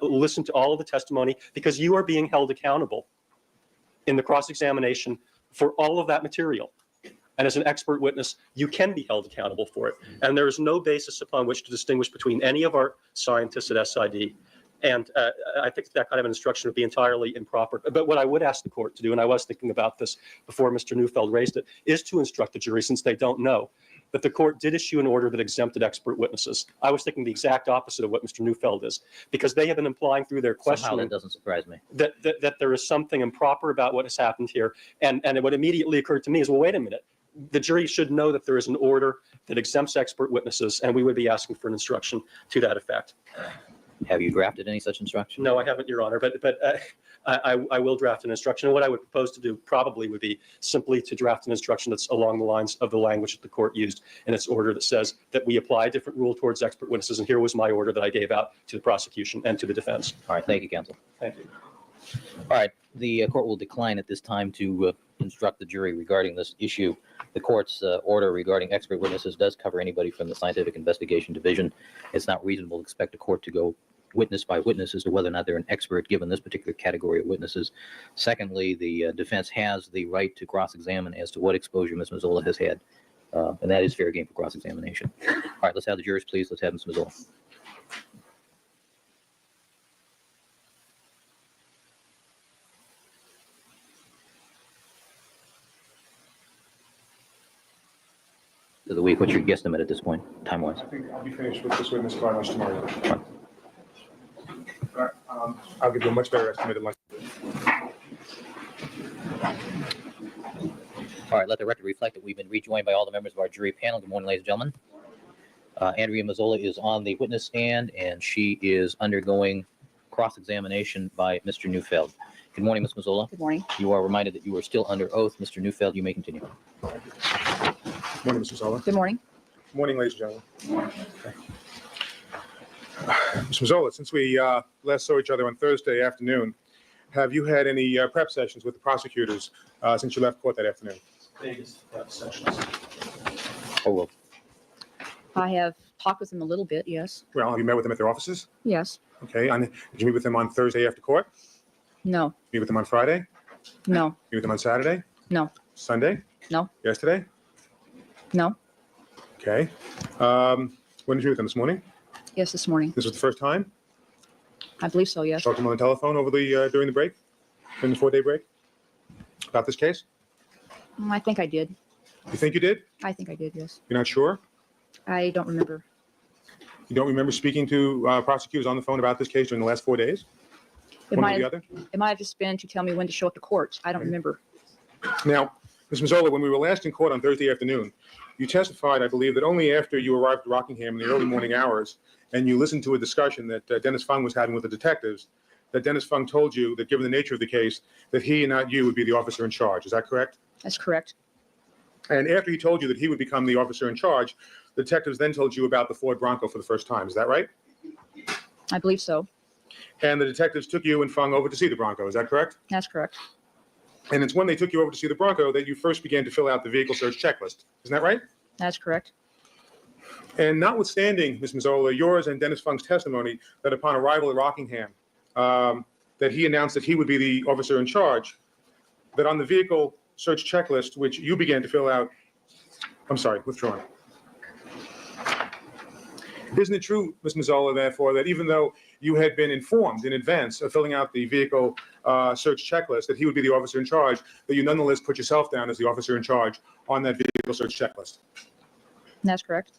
listen to all of the testimony, because you are being held accountable in the cross-examination for all of that material. And as an expert witness, you can be held accountable for it. And there is no basis upon which to distinguish between any of our scientists at SID. And I think that kind of an instruction would be entirely improper. But what I would ask the court to do, and I was thinking about this before Mr. Neufeld raised it, is to instruct the jury, since they don't know, that the court did issue an order that exempted expert witnesses. I was thinking the exact opposite of what Mr. Neufeld is, because they have been implying through their questioning
Somehow that doesn't surprise me.
that there is something improper about what has happened here. And what immediately occurred to me is, well, wait a minute. The jury should know that there is an order that exempts expert witnesses, and we would be asking for an instruction to that effect.
Have you drafted any such instruction?
No, I haven't, Your Honor, but I will draft an instruction. And what I would propose to do probably would be simply to draft an instruction that's along the lines of the language that the court used in its order, that says that we apply a different rule towards expert witnesses. And here was my order that I gave out to the prosecution and to the defense.
All right, thank you, counsel.
Thank you.
All right, the court will decline at this time to instruct the jury regarding this issue. The court's order regarding expert witnesses does cover anybody from the Scientific Investigation Division. It's not reasonable to expect a court to go witness by witness as to whether or not they're an expert given this particular category of witnesses. Secondly, the defense has the right to cross-examine as to what exposure Ms. Mazzola has had, and that is fair game for cross-examination. All right, let's have the jurors, please. Let's have Ms. Mazzola. To the week, what's your guesstimate at this point, time-wise?
I think I'll be finished with this witness by lunch tomorrow. I'll give you a much better estimate at lunch.
All right, let the record reflect that we've been rejoined by all the members of our jury panel. Good morning, ladies and gentlemen. Andrea Mazzola is on the witness stand, and she is undergoing cross-examination by Mr. Neufeld. Good morning, Ms. Mazzola.
Good morning.
You are reminded that you are still under oath. Mr. Neufeld, you may continue.
Morning, Mr. Mazzola.
Good morning.
Morning, ladies and gentlemen. Ms. Mazzola, since we last saw each other on Thursday afternoon, have you had any prep sessions with the prosecutors since you left court that afternoon?
Oh, well,
I have talked with them a little bit, yes.
Well, have you met with them at their offices?
Yes.
Okay. Did you meet with them on Thursday after court?
No.
Meet with them on Friday?
No.
Meet with them on Saturday?
No.
Sunday?
No.
Yesterday?
No.
Okay. When did you meet with them this morning?
Yes, this morning.
This was the first time?
I believe so, yes.
Talked to them on the telephone over the during the break? during the 4-day break about this case?
I think I did.
You think you did?
I think I did, yes.
You're not sure?
I don't remember.
You don't remember speaking to prosecutors on the phone about this case during the last 4 days?
It
One or
might
the
have,
other?
it might have just been to tell me when to show up to court. I don't remember.
Now, Ms. Mazzola, when we were last in court on Thursday afternoon, you testified, I believe, that only after you arrived at Rockingham in the early morning hours and you listened to a discussion that Dennis Fung was having with the detectives, that Dennis Fung told you that given the nature of the case, that he and not you would be the officer in charge. Is that correct?
That's correct.
And after he told you that he would become the officer in charge, the detectives then told you about the Ford Bronco for the first time. Is that right?
I believe so.
And the detectives took you and Fung over to see the Bronco. Is that correct?
That's correct.
And it's when they took you over to see the Bronco that you first began to fill out the vehicle search checklist. Isn't that right?
That's correct.
And notwithstanding, Ms. Mazzola, yours and Dennis Fung's testimony that upon arrival at Rockingham, that he announced that he would be the officer in charge, that on the vehicle search checklist, which you began to fill out, I'm sorry, withdrawn. Isn't it true, Ms. Mazzola, therefore, that even though you had been informed in advance of filling out the vehicle search checklist that he would be the officer in charge, that you nonetheless put yourself down as the officer in charge on that vehicle search checklist?
That's correct.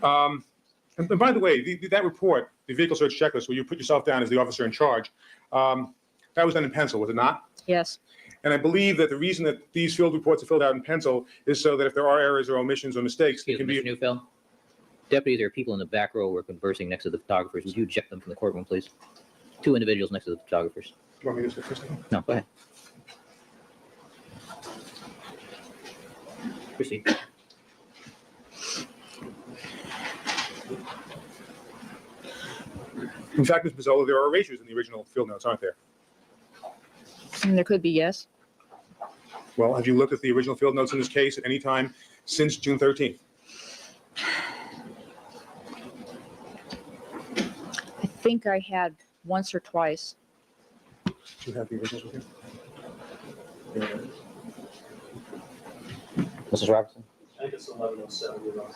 And by the way, that report, the vehicle search checklist, where you put yourself down as the officer in charge, that was done in pencil, was it not?
Yes.
And I believe that the reason that these field reports are filled out in pencil is so that if there are errors or omissions or mistakes, they
Excuse
can
me,
be.
Mr. Neufeld. Deputy, there are people in the back row who are conversing next to the photographers. Would you eject them from the courtroom, please? 2 individuals next to the photographers.
You want me to say first thing?
No, go ahead. Proceed.
In fact, Ms. Mazzola, there are erasures in the original field notes, aren't there?
And there could be, yes.
Well, have you looked at the original field notes in this case at any time since June 13th?
I think I had once or twice.
Do you have the originals with you?
Mrs. Robertson?
I think it's 1107, you're right.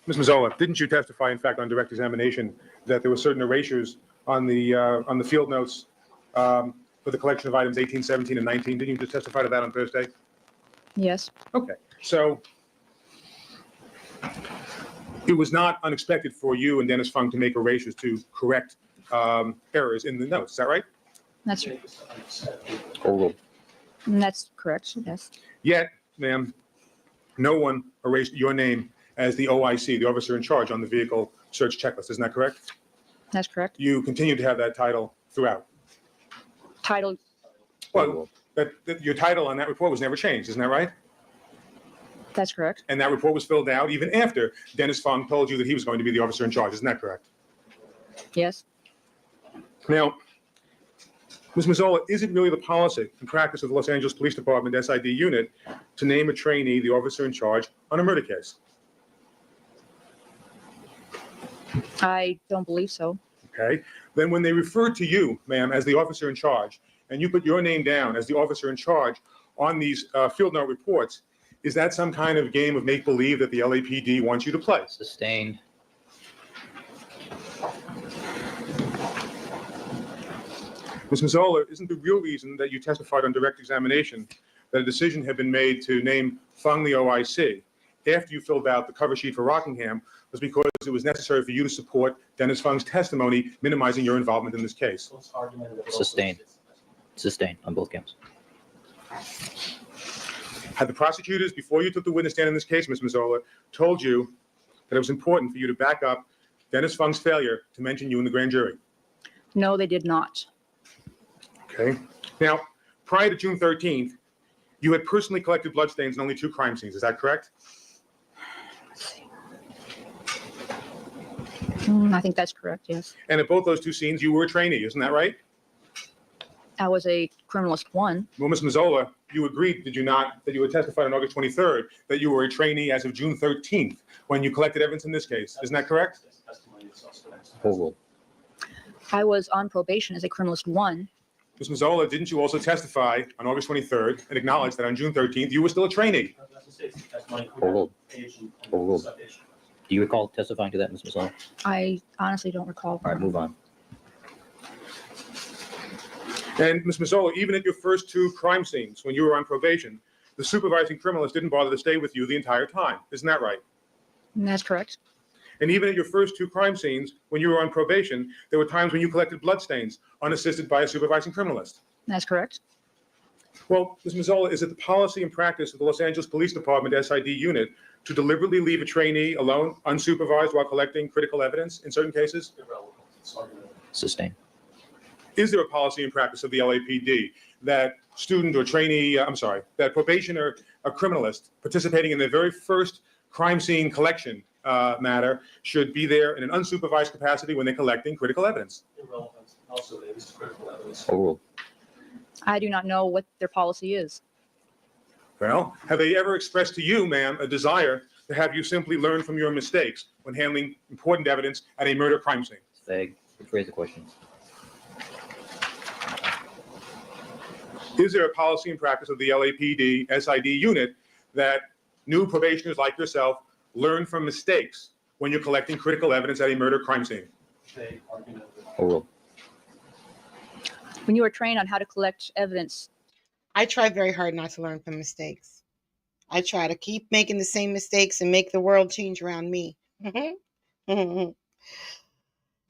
Ms. Mazzola, didn't you testify, in fact, on direct examination, that there were certain erasures on the field notes for the collection of items 18, 17, and 19? Didn't you just testify to that on Thursday?
Yes.
Okay, so it was not unexpected for you and Dennis Fung to make erasures to correct errors in the notes. Is that right?
That's
Overruled.
that's correct. Yes.
Yet, ma'am, no one erased your name as the OIC, the officer in charge on the vehicle search checklist. Isn't that correct?
That's correct.
You continue to have that title throughout.
Title.
Well, that your title on that report was never changed. Isn't that right?
That's correct.
And that report was filled out even after Dennis Fung told you that he was going to be the officer in charge. Isn't that correct?
Yes.
Now, Ms. Mazzola, is it really the policy and practice of the Los Angeles Police Department SID unit to name a trainee the officer in charge on a murder case?
I don't believe so.
Okay. Then when they referred to you, ma'am, as the officer in charge, and you put your name down as the officer in charge, on these field note reports, is that some kind of game of make-believe that the LAPD wants you to play?
Sustained.
Ms. Mazzola, isn't the real reason that you testified on direct examination that a decision had been made to name Fung the OIC after you filled out the cover sheet for Rockingham was because it was necessary for you to support Dennis Fung's testimony, minimizing your involvement in this case?
Sustained. Sustained on both counts.
Had the prosecutors, before you took the witness stand in this case, Ms. Mazzola, told you that it was important for you to back up Dennis Fung's failure to mention you in the grand jury?
No, they did not.
Okay. Now, prior to June 13th, you had personally collected bloodstains in only 2 crime scenes. Is that correct?
I think that's correct, yes.
And at both those 2 scenes, you were a trainee. Isn't that right?
I was a criminalist 1.
Well, Ms. Mazzola, you agreed, did you not, that you had testified on August 23rd that you were a trainee as of June 13th when you collected evidence in this case. Isn't that correct?
Overruled.
I was on probation as a criminalist 1.
Ms. Mazzola, didn't you also testify on August 23rd and acknowledge that on June 13th you were still a trainee?
Overruled. Overruled. Do you recall testifying to that, Ms. Mazzola?
I honestly don't recall.
All right, move on.
And Ms. Mazzola, even at your first 2 crime scenes when you were on probation, the supervising criminalist didn't bother to stay with you the entire time. Isn't that right?
That's correct.
And even at your first 2 crime scenes when you were on probation, there were times when you collected bloodstains unassisted by a supervising criminalist.
That's correct.
Well, Ms. Mazzola, is it the policy and practice of the Los Angeles Police Department SID unit to deliberately leave a trainee alone, unsupervised, while collecting critical evidence in certain cases?
Sustained.
Is there a policy and practice of the LAPD that student or trainee, that probation or a criminalist participating in their very first crime scene collection matter should be there in an unsupervised capacity when they're collecting critical evidence?
Irrelevant. Also, it is critical evidence.
Overruled.
I do not know what their policy is.
Well, have they ever expressed to you, ma'am, a desire to have you simply learn from your mistakes when handling important evidence at a murder crime scene?
It's vague. Rephrase the question.
Is there a policy and practice of the LAPD SID unit that new probationers like yourself learn from mistakes when you're collecting critical evidence at a murder crime scene?
Overruled.
When you were trained on how to collect evidence,
I try very hard not to learn from mistakes. I try to keep making the same mistakes and make the world change around me. Oh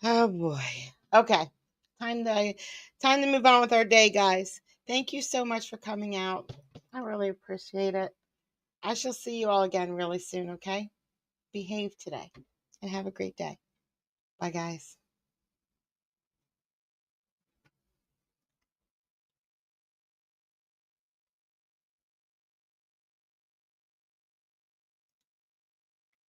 boy. Okay. Time to move on with our day, guys. Thank you so much for coming out. I really appreciate it. I shall see you all again really soon, okay? Behave today and have a great day. Bye, guys.